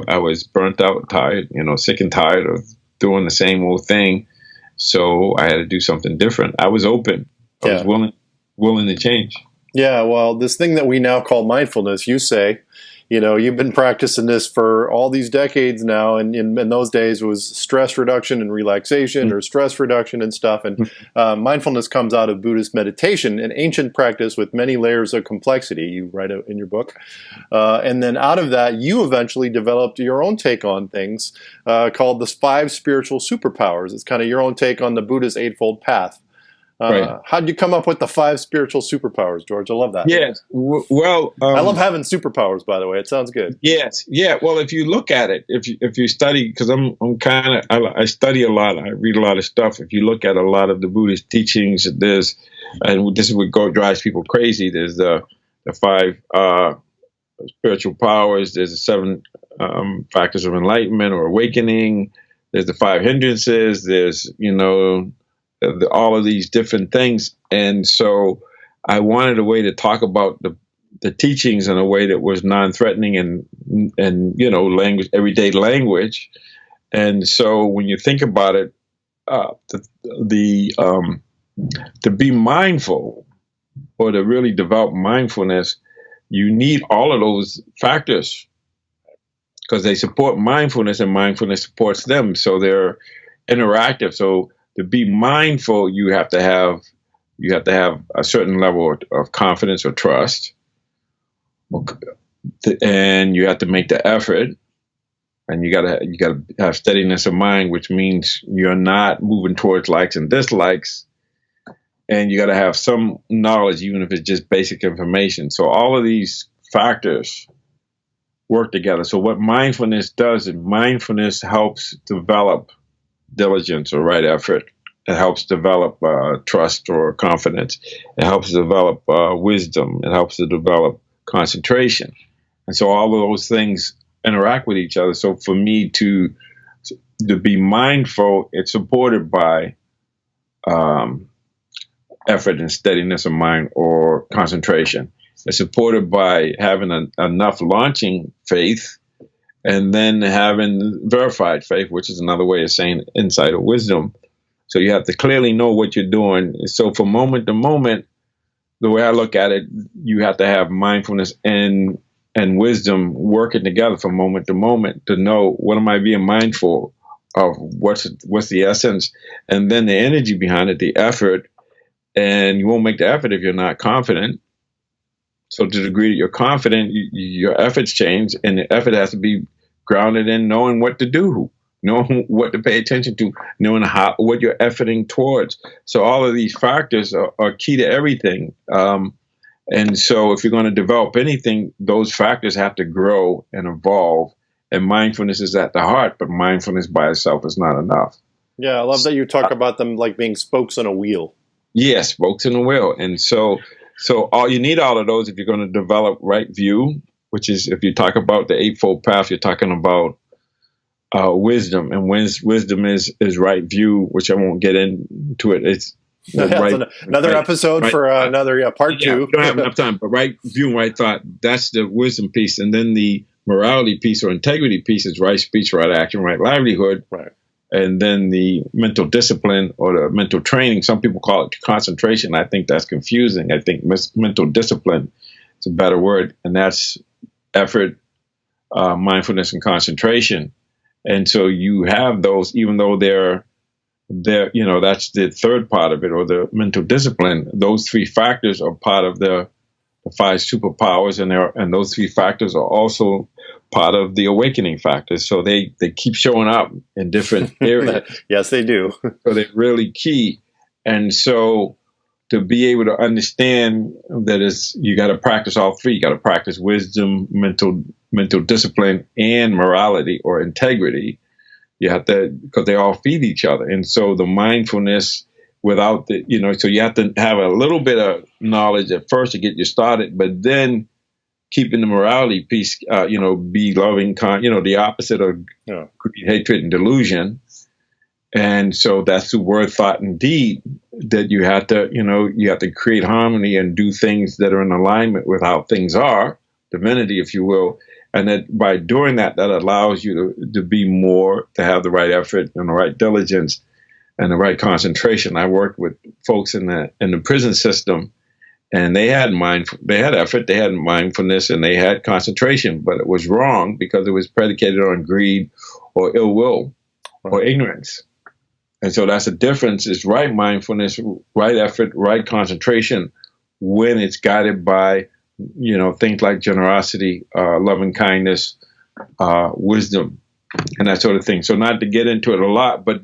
B: I was burnt out, tired, sick and tired of doing the same old thing. So I had to do something different. I was open. I was willing to change.
C: Yeah. Well, this thing that we now call mindfulness, you say, you've been practicing this for all these decades now, and in those days it was stress reduction and relaxation, or stress reduction and stuff. And mindfulness comes out of Buddhist meditation, an ancient practice with many layers of complexity, you write in your book. And then out of that, you eventually developed your own take on things called the 5 spiritual superpowers. It's kind of your own take on the Buddhist Eightfold Path.
B: Right.
C: How did you come up with the 5 spiritual superpowers, George? I love that.
B: Yes. Well,
C: I love having superpowers, by the way. It sounds good.
B: Yes. Yeah. Well, if you look at it, if you study, because I study a lot, I read a lot of stuff. If you look at a lot of the Buddhist teachings, and this is what drives people crazy. There's the 5 spiritual powers. There's the 7 factors of enlightenment or awakening. There's the 5 hindrances. There's all of these different things. And so I wanted a way to talk about the teachings in a way that was non-threatening and language, everyday language. And so when you think about it, to be mindful or to really develop mindfulness, you need all of those factors because they support mindfulness and mindfulness supports them. So they're interactive. So to be mindful, you have to have a certain level of confidence or trust, and you have to make the effort, and you gotta have steadiness of mind, which means you're not moving towards likes and dislikes, and you gotta have some knowledge, even if it's just basic information. So all of these factors work together. So what mindfulness does is mindfulness helps develop diligence or right effort. It helps develop trust or confidence. It helps develop wisdom. It helps to develop concentration. And so all of those things interact with each other. So for me to be mindful, it's supported by effort and steadiness of mind or concentration. It's supported by having enough launching faith, and then having verified faith, which is another way of saying insight or wisdom. So you have to clearly know what you're doing. So from moment to moment, the way I look at it, you have to have mindfulness and wisdom working together from moment to moment to know what am I being mindful of, what's the essence, and then the energy behind it, the effort. And you won't make the effort if you're not confident. So to the degree that you're confident, your efforts change, and the effort has to be grounded in knowing what to do, knowing what to pay attention to, knowing what you're efforting towards. So all of these factors are key to everything. And so if you're going to develop anything, those factors have to grow and evolve. And mindfulness is at the heart, but mindfulness by itself is not enough.
C: Yeah, I love that you talk about them like being spokes on a wheel.
B: Yes, spokes in a wheel. And so you need all of those if you're going to develop right view, which is, if you talk about the Eightfold Path, you're talking about wisdom, and wisdom is right view, which I won't get into it. It's
C: another episode for another part 2.
B: We don't have enough time, but right view and right thought, that's the wisdom piece. And then the morality piece or integrity piece is right speech, right action, right livelihood.
C: Right.
B: And then the mental discipline or the mental training, some people call it concentration. I think that's confusing. I think mental discipline It's a better word, and that's effort, mindfulness, and concentration. And so you have those, even though they're that's the third part of it, or the mental discipline. Those three factors are part of the five superpowers, and those three factors are also part of the awakening factors. So they keep showing up in different areas.
C: Yes, they do.
B: So they're really key. And so to be able to understand that you got to practice all three. You got to practice wisdom, mental discipline, and morality or integrity. You have to, because they all feed each other. And so the mindfulness without so you have to have a little bit of knowledge at first to get you started, but then keeping the morality piece, be loving, the opposite of greed, hatred, and delusion. And so that's the word, thought, and deed, that you have to create harmony and do things that are in alignment with how things are, divinity, if you will. And that by doing that, that allows you to be more, to have the right effort and the right diligence and the right concentration. I worked with folks in the prison system, and they had effort, they had mindfulness, and they had concentration, but it was wrong because it was predicated on greed or ill will or ignorance. And so that's the difference, is right mindfulness, right effort, right concentration, when it's guided by things like generosity, loving kindness, wisdom, and that sort of thing. So not to get into it a lot, but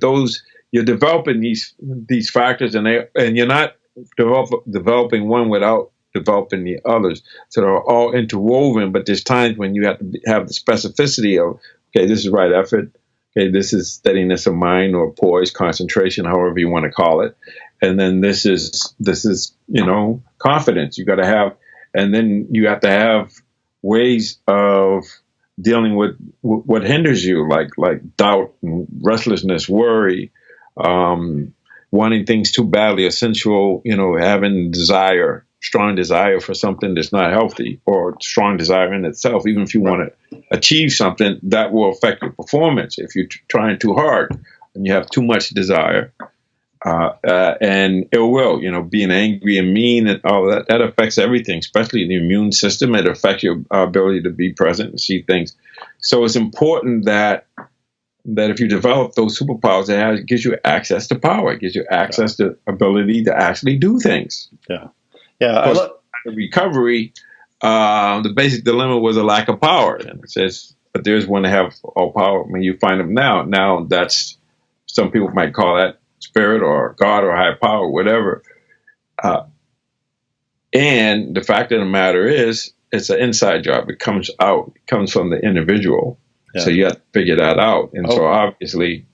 B: those, you're developing these factors, and you're not developing one without developing the others. So they're all interwoven. But there's times when you have to have the specificity of, okay, this is right effort. Okay, this is steadiness of mind or poise, concentration, however you want to call it. And then this is confidence. You got to have, and then you have to have ways of dealing with what hinders you, like doubt, and restlessness, worry, wanting things too badly, essential, having strong desire for something that's not healthy, or strong desire in itself. Even if you want to achieve something, that will affect your performance. If you're trying too hard and you have too much desire, and ill will, being angry and mean and all that affects everything, especially the immune system. It affects your ability to be present and see things. So it's important that if you develop those superpowers, it gives you access to power. It gives you access to ability to actually do things.
C: Yeah.
B: Recovery, the basic dilemma was a lack of power. And it says, but there's one to have all power when you find them now. Now that's, some people might call that spirit or God or higher power, whatever. And the fact of the matter is, it's an inside job. It comes from the individual. Yeah. So you have to figure that out. And so obviously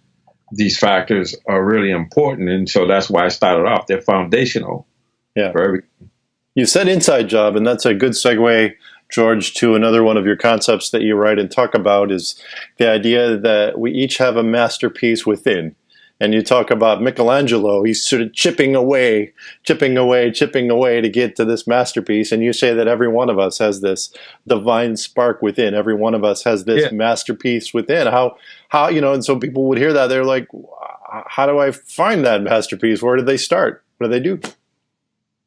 B: these factors are really important. And so that's why I started off. They're foundational for everything.
C: You said inside job, and that's a good segue, George, to another one of your concepts that you write and talk about, is the idea that we each have a masterpiece within. And you talk about Michelangelo, he's sort of chipping away to get to this masterpiece. And you say that every one of us has this divine spark within. Every one of us has this masterpiece within. How, and so people would hear that. They're like, how do I find that masterpiece? Where do they start? What do they do?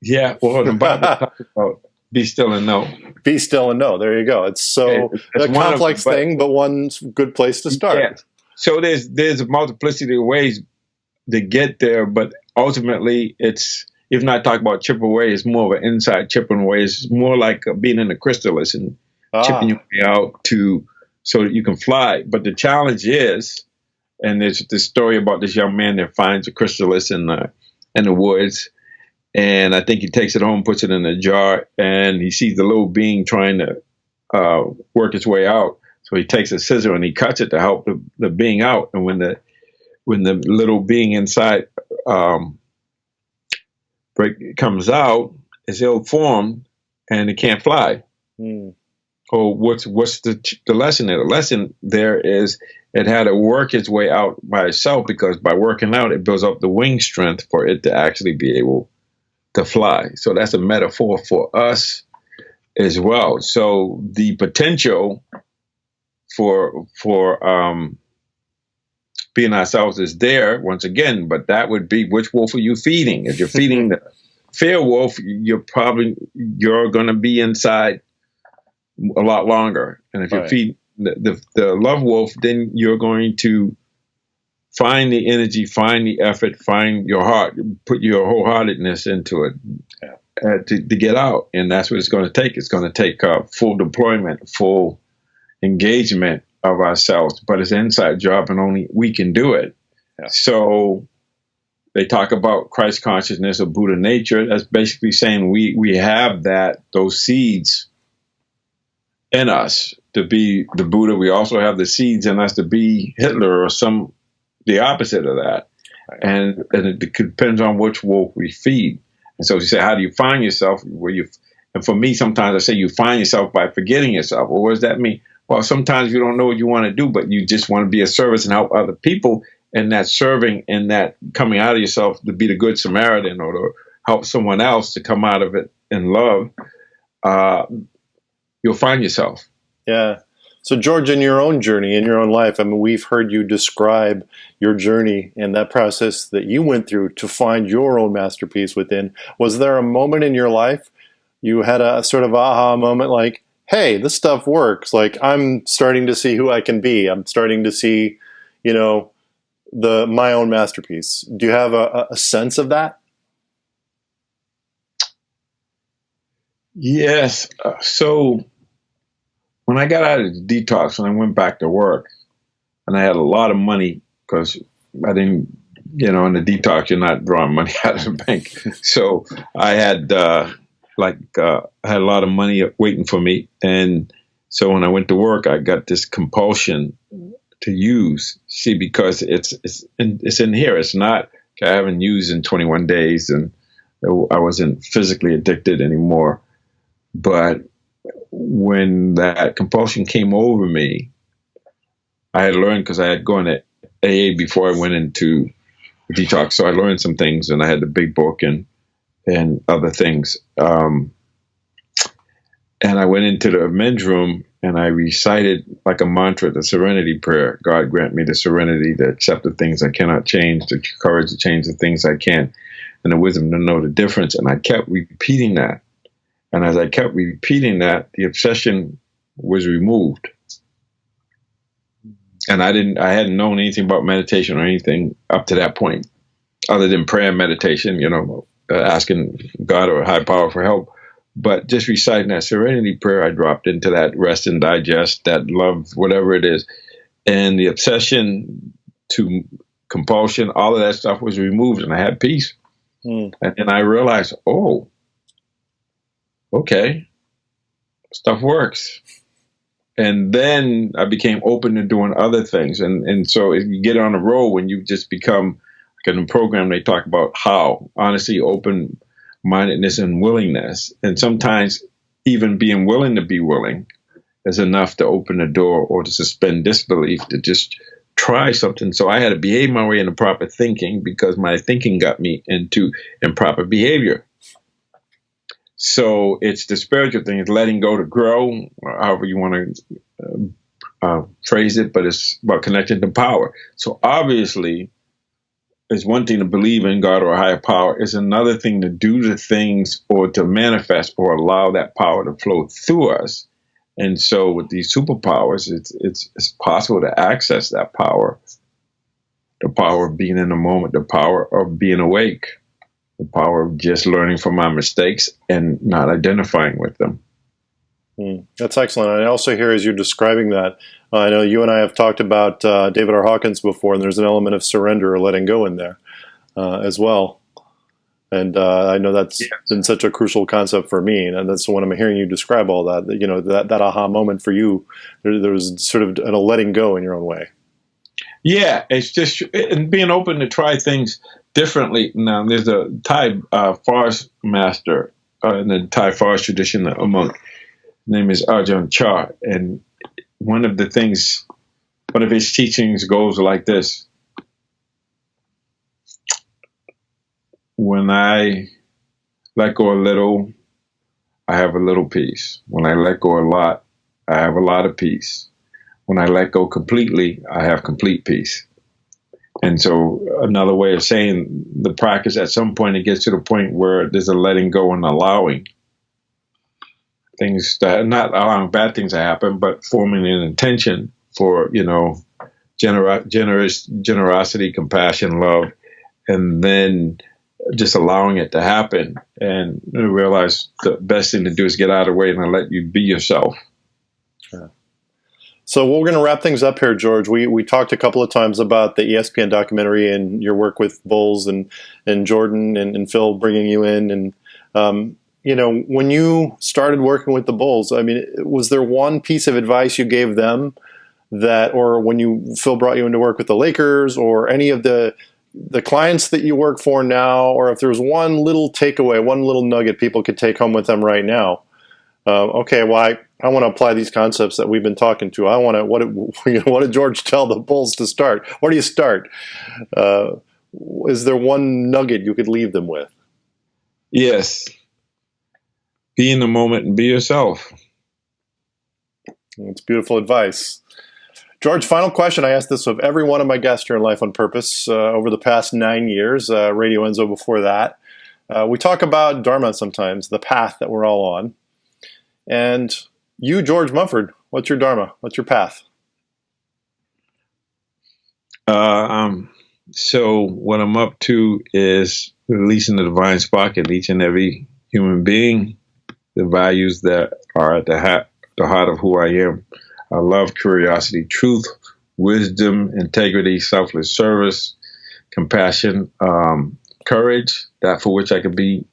B: Yeah, well, the Bible talks about be still and know.
C: Be still and know. There you go. It's a complex thing, but one good place to start.
B: Yeah. So there's a multiplicity of ways to get there, but ultimately it's, if not talk about chip away, it's more of an inside chipping away. It's more like being in a chrysalis and chipping your way out so that you can fly. But the challenge is, and there's this story about this young man that finds a chrysalis in the woods, and I think he takes it home, puts it in a jar, and he sees the little being trying to work its way out. So he takes a scissor and he cuts it to help the being out. And when the little being inside comes out, it's ill-formed and it can't fly. Or what's the lesson there? The lesson there is it had to work its way out by itself, because by working out, it builds up the wing strength for it to actually be able to fly. So that's a metaphor for us as well. So the potential for being ourselves is there once again, but that would be, which wolf are you feeding? If you're feeding fear wolf, you're going to be inside a lot longer. And if you feed the love wolf, then you're going to find the energy, find the effort, find your heart, put your wholeheartedness into it to get out. And that's what it's going to take. It's going to take full deployment, full engagement of ourselves. But it's an inside job, and only we can do it. Yeah. So they talk about Christ consciousness or Buddha nature. That's basically saying we have those seeds in us to be the Buddha. We also have the seeds in us to be Hitler or the opposite of that. Right. And it depends on which wolf we feed. And so you say, how do you find yourself? And for me, sometimes I say you find yourself by forgetting yourself. Well, what does that mean? Well, sometimes you don't know what you want to do, but you just want to be of service and help other people. And that serving and that coming out of yourself to be the good Samaritan or to help someone else to come out of it in love, you'll find yourself.
C: Yeah. So, George, in your own journey, in your own life, I mean, we've heard you describe your journey and that process that you went through to find your own masterpiece within. Was there a moment in your life you had a sort of aha moment like, hey, this stuff works. Like, I'm starting to see who I can be. I'm starting to see, my own masterpiece. Do you have a sense of that?
B: Yes. So when I got out of the detox and I went back to work, and I had a lot of money because I didn't, in the detox, you're not drawing money out of the bank. So I had I had a lot of money waiting for me. And so when I went to work, I got this compulsion to use. See, because it's in here. It's not, I haven't used in 21 days and I wasn't physically addicted anymore. But when that compulsion came over me, I had learned, because I had gone to AA before I went into detox. So I learned some things, and I had the big book and other things. And I went into the men's room and I recited like a mantra, the serenity prayer. God grant me the serenity to accept the things I cannot change, the courage to change the things I can, and the wisdom to know the difference. And I kept repeating that. And as I kept repeating that, the obsession was removed. And I hadn't known anything about meditation or anything up to that point, other than prayer and meditation, asking God or a high power for help. But just reciting that serenity prayer, I dropped into that rest and digest, that love, whatever it is. And the obsession to compulsion, all of that stuff was removed, and I had peace. And then I realized, oh, okay, stuff works. And then I became open to doing other things. And so if you get on a roll, when you just become, like in the program, they talk about how, honesty, open-mindedness, and willingness. And sometimes even being willing to be willing is enough to open the door or to suspend disbelief, to just try something. So I had to behave my way into proper thinking, because my thinking got me into improper behavior. So it's the spiritual thing. It's letting go to grow, or however you want to phrase it, but it's about connecting to power. So obviously, it's one thing to believe in God or a higher power. It's another thing to do the things or to manifest or allow that power to flow through us. And so with these superpowers, it's possible to access that power, the power of being in the moment, the power of being awake, the power of just learning from my mistakes and not identifying with them.
C: That's excellent. I also hear, as you're describing that, I know you and I have talked about David R. Hawkins before, and there's an element of surrender or letting go in there as well. And I know that's been such a crucial concept for me. And that's when I'm hearing you describe all that, that aha moment for you, there was sort of a letting go in your own way.
B: Yeah, it's just being open to try things differently. Now, there's a Thai forest master in the Thai forest tradition, a monk. His name is Ajahn Chah. And one of his teachings goes like this. When I let go a little, I have a little peace. When I let go a lot, I have a lot of peace. When I let go completely, I have complete peace. And so another way of saying the practice, at some point it gets to the point where there's a letting go and allowing things that, not allowing bad things to happen, but forming an intention for, generosity, compassion, love, and then just allowing it to happen. And realize the best thing to do is get out of the way and let you be yourself.
C: Yeah. So we're going to wrap things up here, George. We talked a couple of times about the ESPN documentary and your work with Bulls and Jordan and Phil bringing you in. And, when you started working with the Bulls, I mean, was there one piece of advice you gave them or when Phil brought you into work with the Lakers or any of the clients that you work for now, or if there's one little takeaway, one little nugget people could take home with them right now? I want to apply these concepts that we've been talking to. What did George tell the Bulls to start? Where do you start? Is there one nugget you could leave them with?
B: Yes. Be in the moment and be yourself.
C: That's beautiful advice. George, final question. I asked this of every one of my guests here in Life on Purpose over the past 9 years, Radio Enzo before that. We talk about Dharma sometimes, the path that we're all on. And you, George Mumford, what's your Dharma? What's your path?
B: So what I'm up to is releasing the divine spark in each and every human being, the values that are at the heart of who I am. I love curiosity, truth, wisdom, integrity, selfless service, compassion, courage, that for which I could be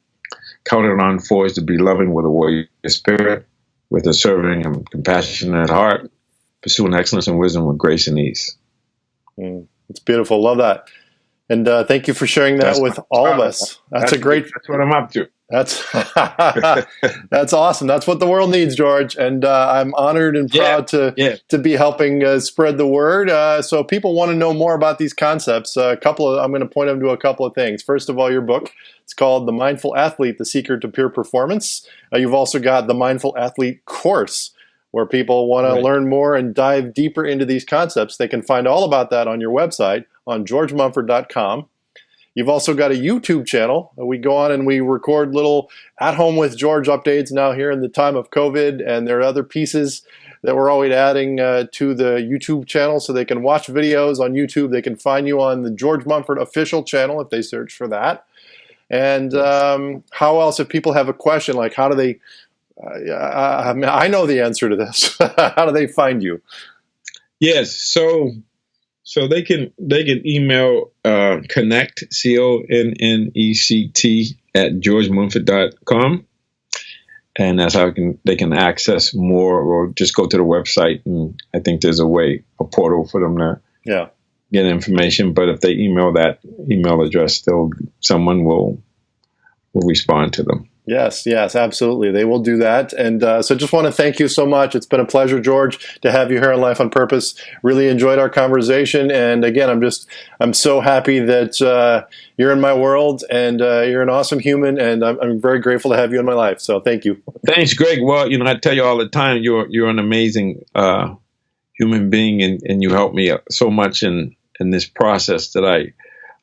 B: counted on for is to be loving with a warrior spirit, with a serving and compassionate heart, pursuing excellence and wisdom with grace and ease.
C: It's beautiful. Love that. And thank you for sharing that with all of us. That's
B: what I'm up to.
C: That's awesome. That's what the world needs, George. And I'm honored and proud to be helping spread the word. So people want to know more about these concepts. I'm going to point them to a couple of things. First of all, your book. It's called The Mindful Athlete, The Secret to Pure Performance. You've also got the Mindful Athlete course, where people want to learn more and dive deeper into these concepts. They can find all about that on your website on georgemumford.com. You've also got a YouTube channel. We go on and we record little at home with George updates now here in the time of COVID. And there are other pieces that we're always adding to the YouTube channel so they can watch videos on YouTube. They can find you on the George Mumford official channel if they search for that. And how else, if people have a question, like how do they, I know the answer to this. How do they find you?
B: Yes. So they can email connect, CONNECT at georgemumford.com, and that's how they can access more, or just go to the website, and I think there's a portal for them to get information. But if they email that email address, someone will respond to them.
C: Yes, absolutely. They will do that. And so just want to thank you so much. It's been a pleasure, George, to have you here on Life on Purpose. Really enjoyed our conversation. And again, I'm so happy that you're in my world, and you're an awesome human, and I'm very grateful to have you in my life. So thank you.
B: Thanks, Greg. Well, I tell you all the time, you're an amazing human being, and you help me so much in this process that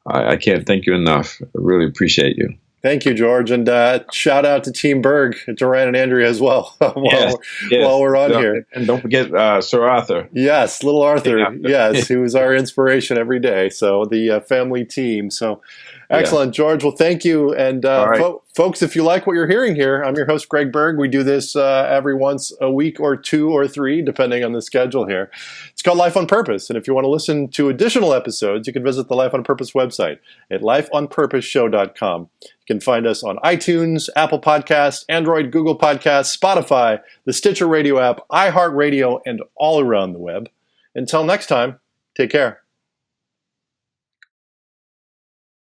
B: I can't thank you enough. I really appreciate you.
C: Thank you, George, and shout out to Team Berg, to Ryan and Andrea as well, while we're on here.
B: And don't forget Sir Arthur.
C: Yes, little Arthur, yes, who is our inspiration every day. So the family team. So excellent, George. Well, thank you. And folks, if you like what you're hearing here, I'm your host, Greg Berg. We do this every once a week or two or three, depending on the schedule here. It's called Life on Purpose. And if you want to listen to additional episodes, you can visit the Life on Purpose website at lifeonpurposeshow.com. You can find us on iTunes, Apple Podcasts, Android, Google Podcasts, Spotify, the Stitcher Radio app, iHeartRadio, and all around the web. Until next time, take care.